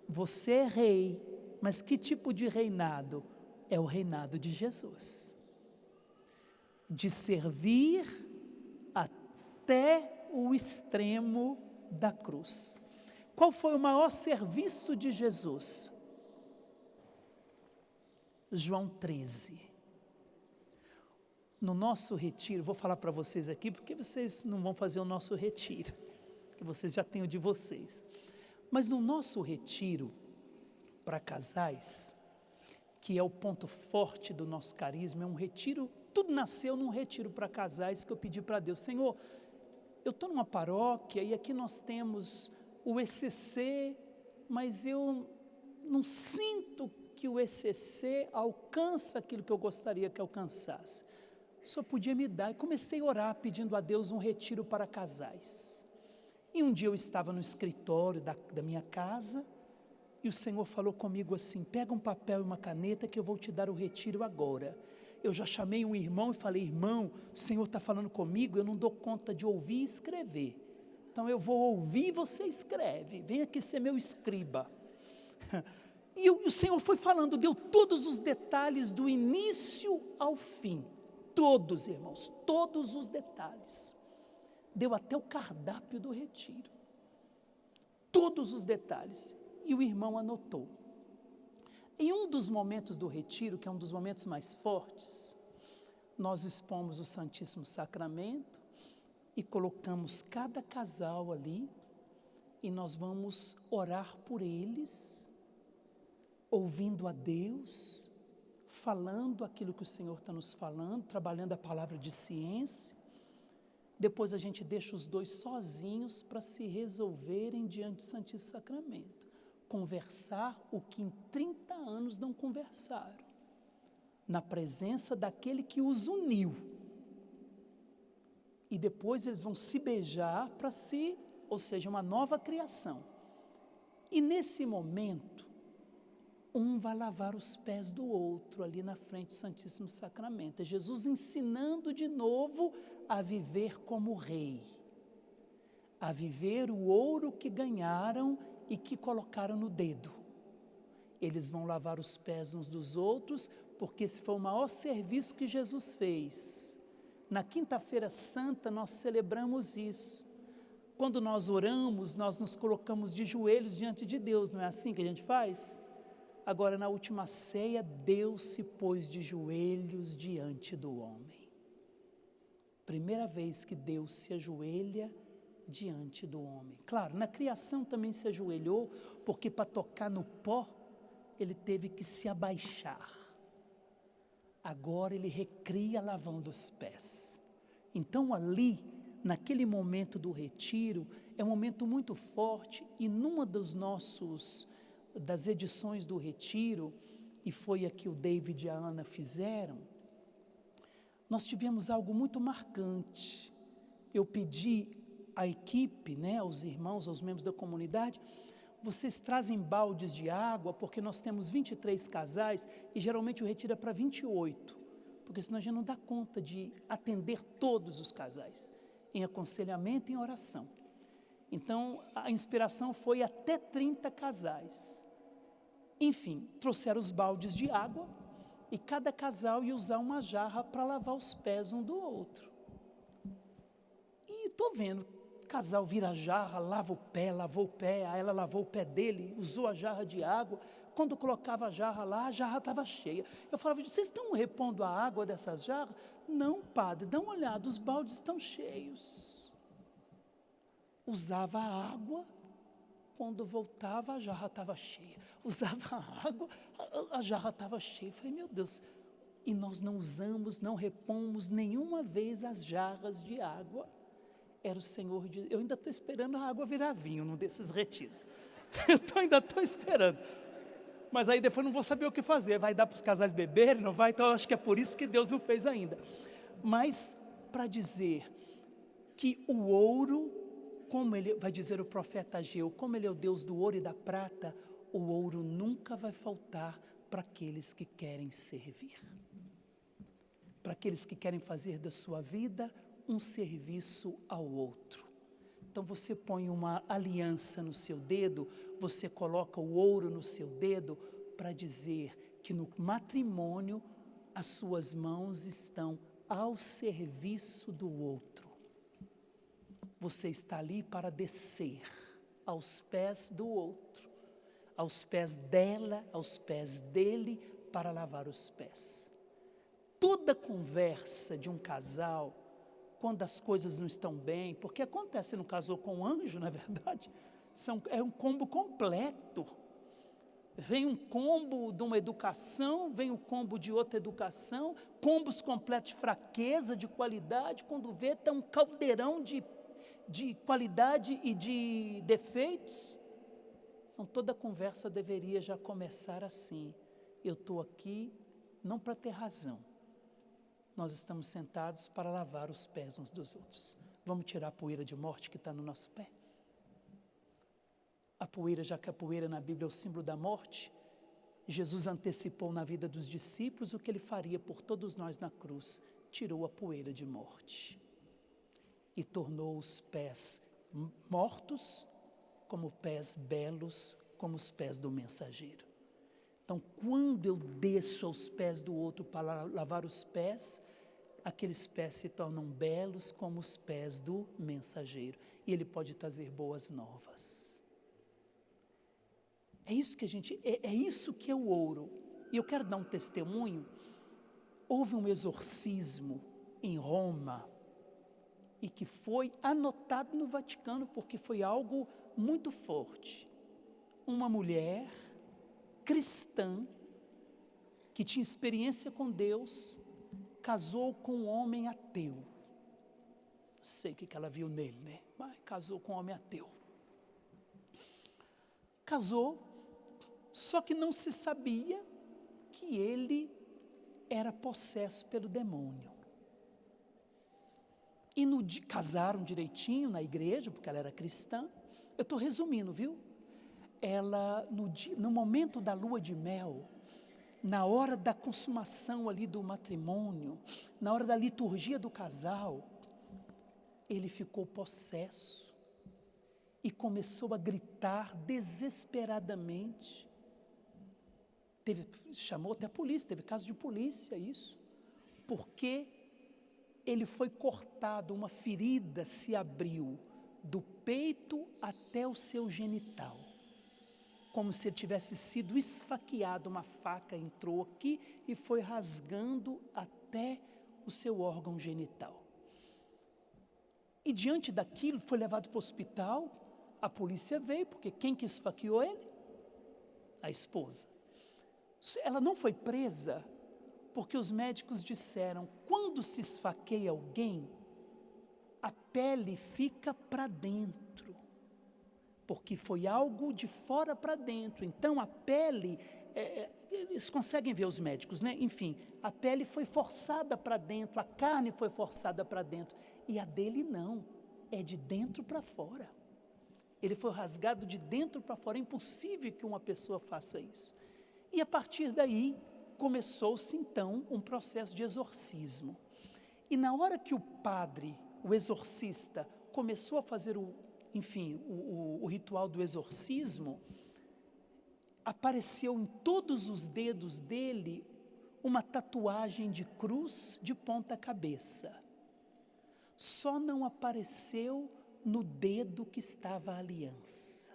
Você é rei, mas que tipo de reinado? É o reinado de Jesus. De servir até o extremo da cruz. Qual foi o maior serviço de Jesus? João 13. No nosso retiro, vou falar para vocês aqui, porque vocês não vão fazer o nosso retiro, que vocês já têm o de vocês. Mas no nosso retiro para casais, que é o ponto forte do nosso carisma, é um retiro, tudo nasceu num retiro para casais que eu pedi para Deus. Senhor, eu estou numa paróquia e aqui nós temos o ECC, mas eu não sinto que o ECC alcança aquilo que eu gostaria que alcançasse. Só podia me dar, e comecei a orar pedindo a Deus um retiro para casais. E um dia eu estava no escritório da minha casa, e o Senhor falou comigo assim, pega um papel e uma caneta que eu vou te dar o retiro agora. Eu já chamei um irmão e falei, irmão, o Senhor está falando comigo, eu não dou conta de ouvir e escrever. Então eu vou ouvir e você escreve, vem aqui ser meu escriba. E o Senhor foi falando, deu todos os detalhes do início ao fim. Todos, irmãos, todos os detalhes. Deu até o cardápio do retiro. Todos os detalhes. E o irmão anotou. Em um dos momentos do retiro, que é um dos momentos mais fortes, nós expomos o Santíssimo Sacramento e colocamos cada casal ali e nós vamos orar por eles, ouvindo a Deus, falando aquilo que o Senhor está nos falando, trabalhando a palavra de ciência. Depois a gente deixa os dois sozinhos para se resolverem diante do Santíssimo Sacramento. Conversar o que em 30 anos não conversaram. Na presença daquele que os uniu. E depois eles vão se beijar para si, ou seja, uma nova criação. E nesse momento, um vai lavar os pés do outro ali na frente do Santíssimo Sacramento. É Jesus ensinando de novo a viver como rei, a viver o ouro que ganharam e que colocaram no dedo. Eles vão lavar os pés uns dos outros, porque esse foi o maior serviço que Jesus fez. Na quinta-feira santa nós celebramos isso. Quando nós oramos, nós nos colocamos de joelhos diante de Deus, não é assim que a gente faz? Agora, na última ceia, Deus se pôs de joelhos diante do homem. Primeira vez que Deus se ajoelha diante do homem. Claro, na criação também se ajoelhou, porque para tocar no pó, ele teve que se abaixar. Agora ele recria lavando os pés. Então ali, naquele momento do retiro, é um momento muito forte, e numa das edições do retiro, e foi a que o David e a Ana fizeram, nós tivemos algo muito marcante. Eu pedi à equipe, aos irmãos, aos membros da comunidade, vocês trazem baldes de água, porque nós temos 23 casais, e geralmente o retiro é para 28, porque senão a gente não dá conta de atender todos os casais, em aconselhamento e em oração. Então, a inspiração foi até 30 casais. Enfim, trouxeram os baldes de água, e cada casal ia usar uma jarra para lavar os pés um do outro. E estou vendo, o casal vira a jarra, lavou o pé, aí ela lavou o pé dele, usou a jarra de água. Quando colocava a jarra lá, a jarra estava cheia. Eu falava, vocês estão repondo a água dessas jarras? Não, padre, dá uma olhada, os baldes estão cheios. Usava a água, quando voltava a jarra estava cheia. Usava a água, a jarra estava cheia. Eu falei, meu Deus, e nós não usamos, não repomos nenhuma vez as jarras de água. Era o Senhor, eu ainda estou esperando a água virar vinho num desses retiros. Eu ainda estou esperando. Mas aí depois não vou saber o que fazer. Vai dar para os casais beberem? Não vai? Então eu acho que é por isso que Deus não fez ainda. Mas para dizer que o ouro, como ele vai dizer o profeta Ageu, como ele é o Deus do ouro e da prata, o ouro nunca vai faltar para aqueles que querem servir. Para aqueles que querem fazer da sua vida um serviço ao outro. Então você põe uma aliança no seu dedo, você coloca o ouro no seu dedo para dizer que no matrimônio as suas mãos estão ao serviço do outro. Você está ali para descer aos pés do outro, aos pés dela, aos pés dele, para lavar os pés. Toda conversa de um casal, quando as coisas não estão bem, porque acontece, não casou com um anjo, na verdade, é um combo completo. Vem um combo de uma educação, vem um combo de outra educação, combos completos de fraqueza, de qualidade, quando vê, está um caldeirão de qualidade e de defeitos. Então toda conversa deveria já começar assim, eu estou aqui não para ter razão, nós estamos sentados para lavar os pés uns dos outros. Vamos tirar a poeira de morte que está no nosso pé? A poeira, já que a poeira na Bíblia é o símbolo da morte, Jesus antecipou na vida dos discípulos o que ele faria por todos nós na cruz. Tirou a poeira de morte e tornou os pés mortos como pés belos, como os pés do mensageiro. Então, quando eu desço aos pés do outro para lavar os pés, aqueles pés se tornam belos como os pés do mensageiro. E ele pode trazer boas novas. É isso que é isso que é o ouro. E eu quero dar um testemunho. Houve um exorcismo em Roma, e que foi anotado no Vaticano, porque foi algo muito forte. Uma mulher cristã, que tinha experiência com Deus, casou com um homem ateu. Não sei o que ela viu nele, né? Mas casou com um homem ateu. Casou, só que não se sabia que ele era possesso pelo demônio. E casaram direitinho na igreja, porque ela era cristã. Eu estou resumindo, viu? Ela, no momento da lua de mel, na hora da consumação ali do matrimônio, na hora da liturgia do casal, ele ficou possesso e começou a gritar desesperadamente. Chamou até a polícia, teve caso de polícia isso, porque ele foi cortado, uma ferida se abriu do peito até o seu genital, como se ele tivesse sido esfaqueado, uma faca entrou aqui e foi rasgando até o seu órgão genital. E diante daquilo foi levado para o hospital, a polícia veio, porque quem que esfaqueou ele? A esposa. Ela não foi presa, porque os médicos disseram, quando se esfaqueia alguém, a pele fica para dentro, porque foi algo de fora para dentro. Então a pele, eles conseguem ver os médicos, né? Enfim, a pele foi forçada para dentro, a carne foi forçada para dentro, e a dele não, é de dentro para fora. Ele foi rasgado de dentro para fora, é impossível que uma pessoa faça isso. E a partir daí, começou-se então um processo de exorcismo. E na hora que o padre, o exorcista, começou a fazer o ritual do exorcismo, apareceu em todos os dedos dele uma tatuagem de cruz de ponta cabeça. Só não apareceu no dedo que estava a aliança.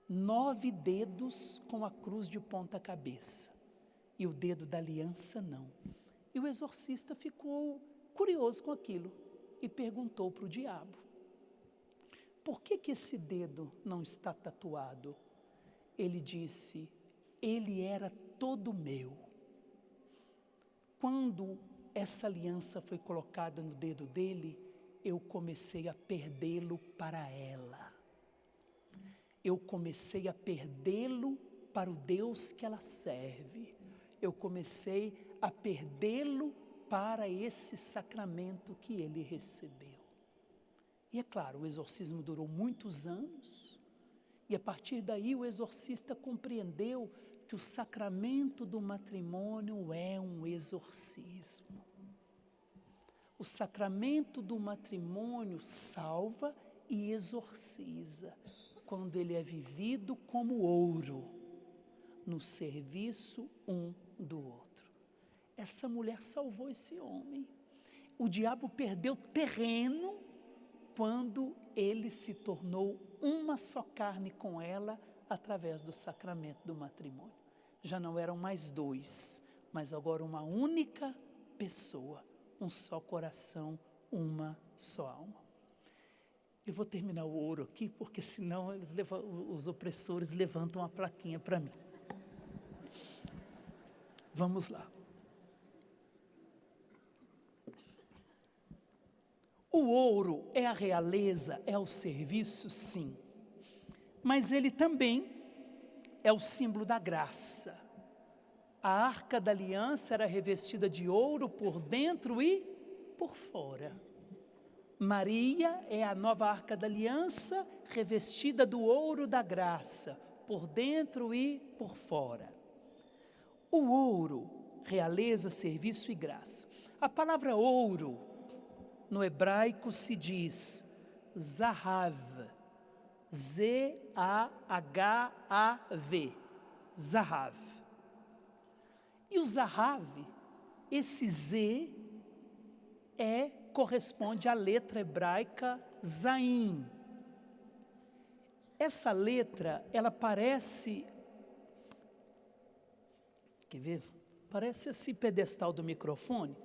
9 dedos com a cruz de ponta cabeça, e o dedo da aliança não. E o exorcista ficou curioso com aquilo e perguntou para o diabo: por que esse dedo não está tatuado? Ele disse: ele era todo meu. Quando essa aliança foi colocada no dedo dele, eu comecei a perdê-lo para ela. Eu comecei a perdê-lo para o Deus que ela serve. Eu comecei a perdê-lo para esse sacramento que ele recebeu. E é claro, o exorcismo durou muitos anos, e a partir daí o exorcista compreendeu que o sacramento do matrimônio é um exorcismo. O sacramento do matrimônio salva e exorciza, quando ele é vivido como ouro, no serviço um do outro. Essa mulher salvou esse homem. O diabo perdeu terreno quando ele se tornou uma só carne com ela através do sacramento do matrimônio. Já não eram mais 2, mas agora uma única pessoa, um só coração, uma só alma. Eu vou terminar o ouro aqui, porque senão os opressores levantam a plaquinha para mim. Vamos lá. O ouro é a realeza, é o serviço, sim. Mas ele também é o símbolo da graça. A arca da aliança era revestida de ouro por dentro e por fora. Maria é a nova arca da aliança, revestida do ouro da graça, por dentro e por fora. O ouro, realeza, serviço e graça. A palavra ouro, no hebraico se diz zahav, Z-A-H-A-V, zahav. E o zahav, esse Z, corresponde à letra hebraica Zain. Essa letra, ela parece, quer ver? Parece esse pedestal do microfone.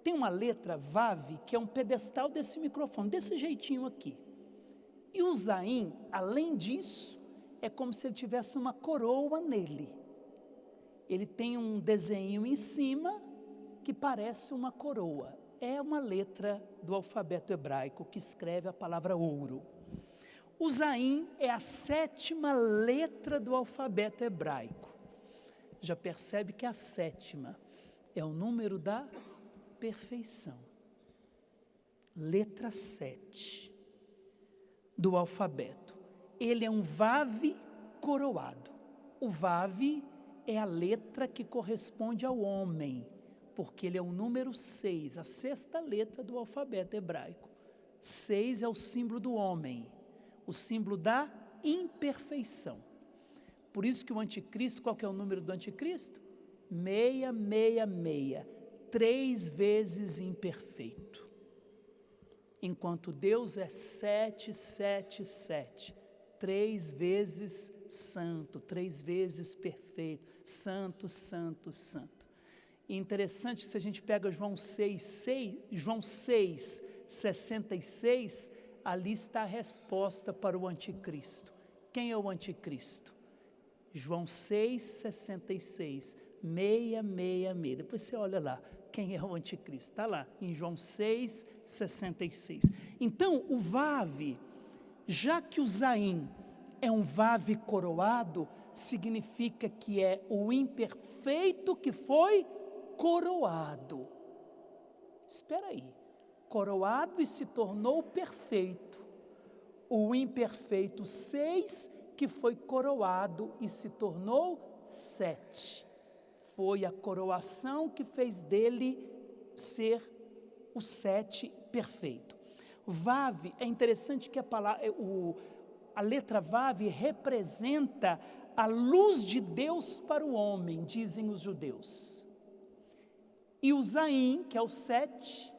Tem uma letra Vav, que é um pedestal desse microfone, desse jeitinho aqui. E o Zain, além disso, é como se ele tivesse uma coroa nele. Ele tem um desenho em cima que parece uma coroa. É uma letra do alfabeto hebraico que escreve a palavra ouro. O Zain é a 7ª letra do alfabeto hebraico. Já percebe que a 7ª é o número da perfeição. Letra 7 do alfabeto. Ele é um Vav coroado. O Vav é a letra que corresponde ao homem, porque ele é o número 6, a 6ª letra do alfabeto hebraico. 6 é o símbolo do homem, o símbolo da imperfeição. Por isso que o anticristo, qual que é o número do anticristo? 666, 3 vezes imperfeito. Enquanto Deus é 777, 3 vezes santo, 3 vezes perfeito, santo, santo, santo. E interessante, se a gente pega João 6, 66, ali está a resposta para o anticristo. Quem é o anticristo? João 6, 66, 666. Depois você olha lá, quem é o anticristo? Está lá, em João 6, 66. Então, o Vav, já que o Zain é um Vav coroado, significa que é o imperfeito que foi coroado. Espera aí, coroado e se tornou perfeito. O imperfeito 6 que foi coroado e se tornou 7. Foi a coroação que fez dele ser o 7 perfeito. Vav, é interessante que a letra Vav representa a luz de Deus para o homem, dizem os judeus. E o Zain, que é o 7,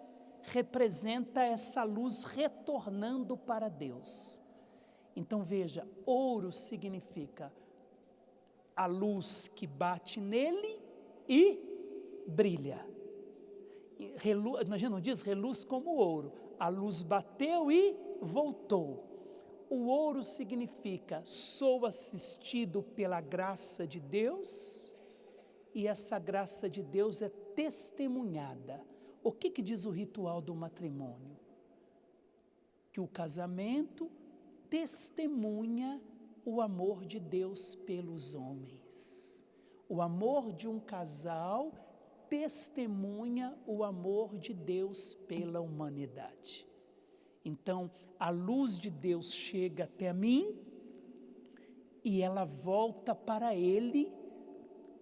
representa essa luz retornando para Deus. Então veja, ouro significa a luz que bate nele e brilha. A gente não diz reluz como ouro, a luz bateu e voltou. O ouro significa, sou assistido pela graça de Deus, e essa graça de Deus é testemunhada. O que diz o ritual do matrimônio? Que o casamento testemunha o amor de Deus pelos homens. O amor de um casal testemunha o amor de Deus pela humanidade. Então, a luz de Deus chega até mim e ela volta para Ele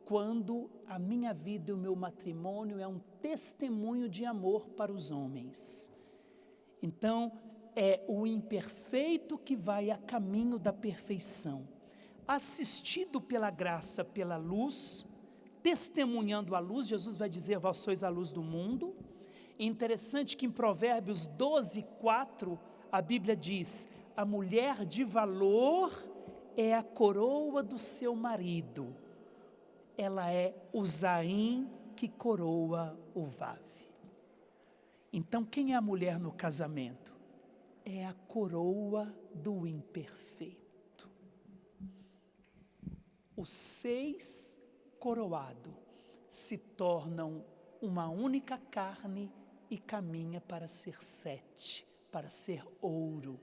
quando a minha vida e o meu matrimônio é um testemunho de amor para os homens. Então, é o imperfeito que vai a caminho da perfeição, assistido pela graça, pela luz, testemunhando a luz. Jesus vai dizer, vós sois a luz do mundo. É interessante que em Provérbios 12:4, a Bíblia diz, a mulher de valor é a coroa do seu marido, ela é o Zaim que coroa o Vave. Então quem é a mulher no casamento? É a coroa do imperfeito. Os 6 coroados se tornam uma única carne e caminha para ser 7, para ser ouro.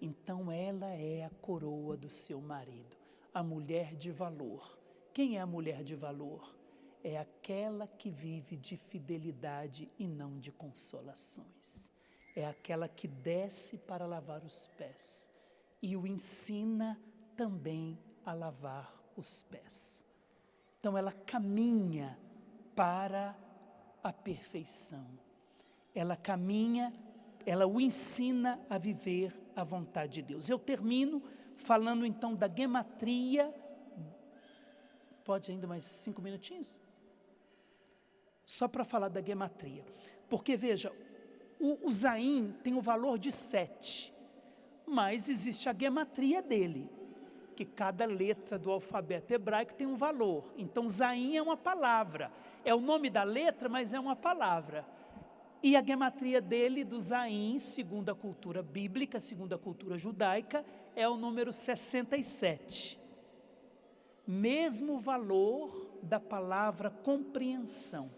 Então ela é a coroa do seu marido, a mulher de valor. Quem é a mulher de valor? É aquela que vive de fidelidade e não de consolações. É aquela que desce para lavar os pés e o ensina também a lavar os pés. Então ela caminha para a perfeição. Ela caminha, ela o ensina a viver a vontade de Deus. Eu termino falando então da gematria. Pode ainda mais 5 minutinhos? Só para falar da gematria. Porque veja, o Zaim tem o valor de 7, mas existe a gematria dele, que cada letra do alfabeto hebraico tem um valor. Então Zaim é uma palavra, é o nome da letra, mas é uma palavra. E a gematria dele, do Zaim, segundo a cultura bíblica, segundo a cultura judaica, é o número 67. Mesmo valor da palavra compreensão.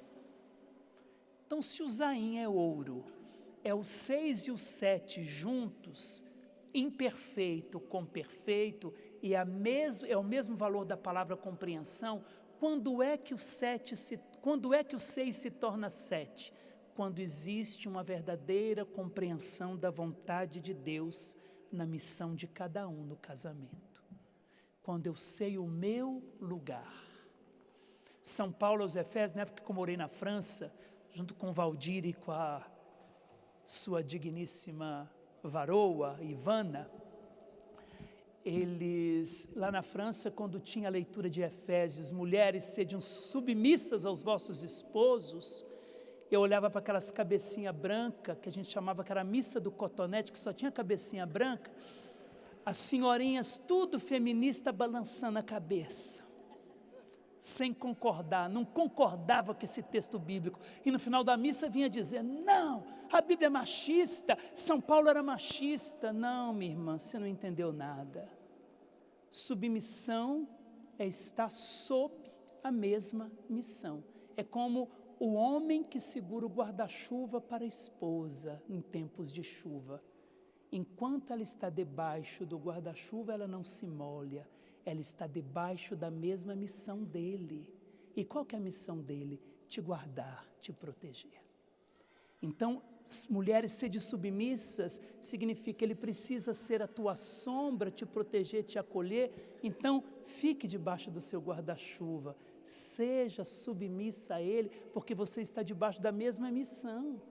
Então se o Zaim é ouro, é o 6 e o 7 juntos, imperfeito com perfeito, e é o mesmo valor da palavra compreensão. Quando é que o 6 se torna 7? Quando existe uma verdadeira compreensão da vontade de Deus na missão de cada um no casamento. Quando eu sei o meu lugar. São Paulo aos Efésios, na época que eu morei na França, junto com o Valdir e com a sua digníssima varoa, Ivana, eles, lá na França, quando tinha a leitura de Efésios, mulheres sejam submissas aos vossos esposos, eu olhava para aquelas cabecinhas brancas, que a gente chamava que era a missa do cotonete, que só tinha cabecinha branca, as senhorinhas tudo feminista balançando a cabeça, sem concordar, não concordava com esse texto bíblico, e no final da missa vinha dizer, não, a Bíblia é machista, São Paulo era machista. Não, minha irmã, você não entendeu nada. Submissão é estar sob a mesma missão. É como o homem que segura o guarda-chuva para a esposa em tempos de chuva. Enquanto ela está debaixo do guarda-chuva, ela não se molha. Ela está debaixo da mesma missão dele. E qual que é a missão dele? Te guardar, te proteger. Então, mulheres sede submissas, significa que ele precisa ser a tua sombra, te proteger, te acolher. Então, fique debaixo do seu guarda-chuva, seja submissa a ele, porque você está debaixo da mesma missão.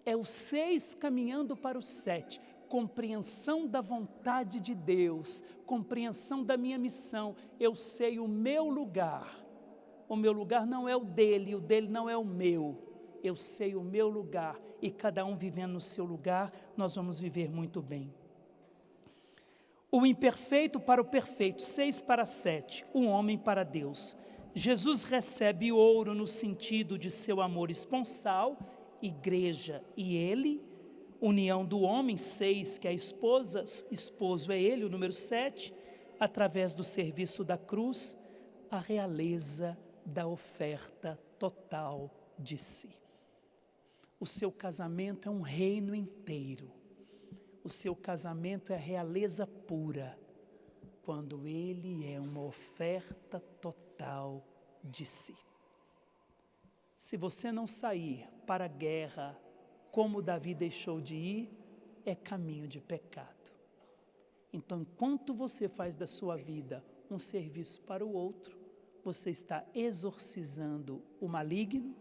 É o 6 caminhando para o 7, compreensão da vontade de Deus, compreensão da minha missão. Eu sei o meu lugar não é o dele não é o meu. Eu sei o meu lugar, e cada um vivendo no seu lugar, nós vamos viver muito bem. O imperfeito para o perfeito, 6:7, o homem para Deus. Jesus recebe ouro no sentido de seu amor esponsal, igreja e ele, união do homem, 6, que é a esposa, esposo é ele, o número 7, através do serviço da cruz, a realeza da oferta total de si. O seu casamento é um reino inteiro. O seu casamento é realeza pura, quando ele é uma oferta total de si. Se você não sair para a guerra como Davi deixou de ir, é caminho de pecado. Então, enquanto você faz da sua vida um serviço para o outro, você está exorcizando o maligno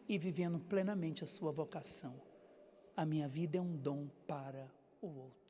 e vivendo plenamente a sua vocação. A minha vida é um dom para o outro.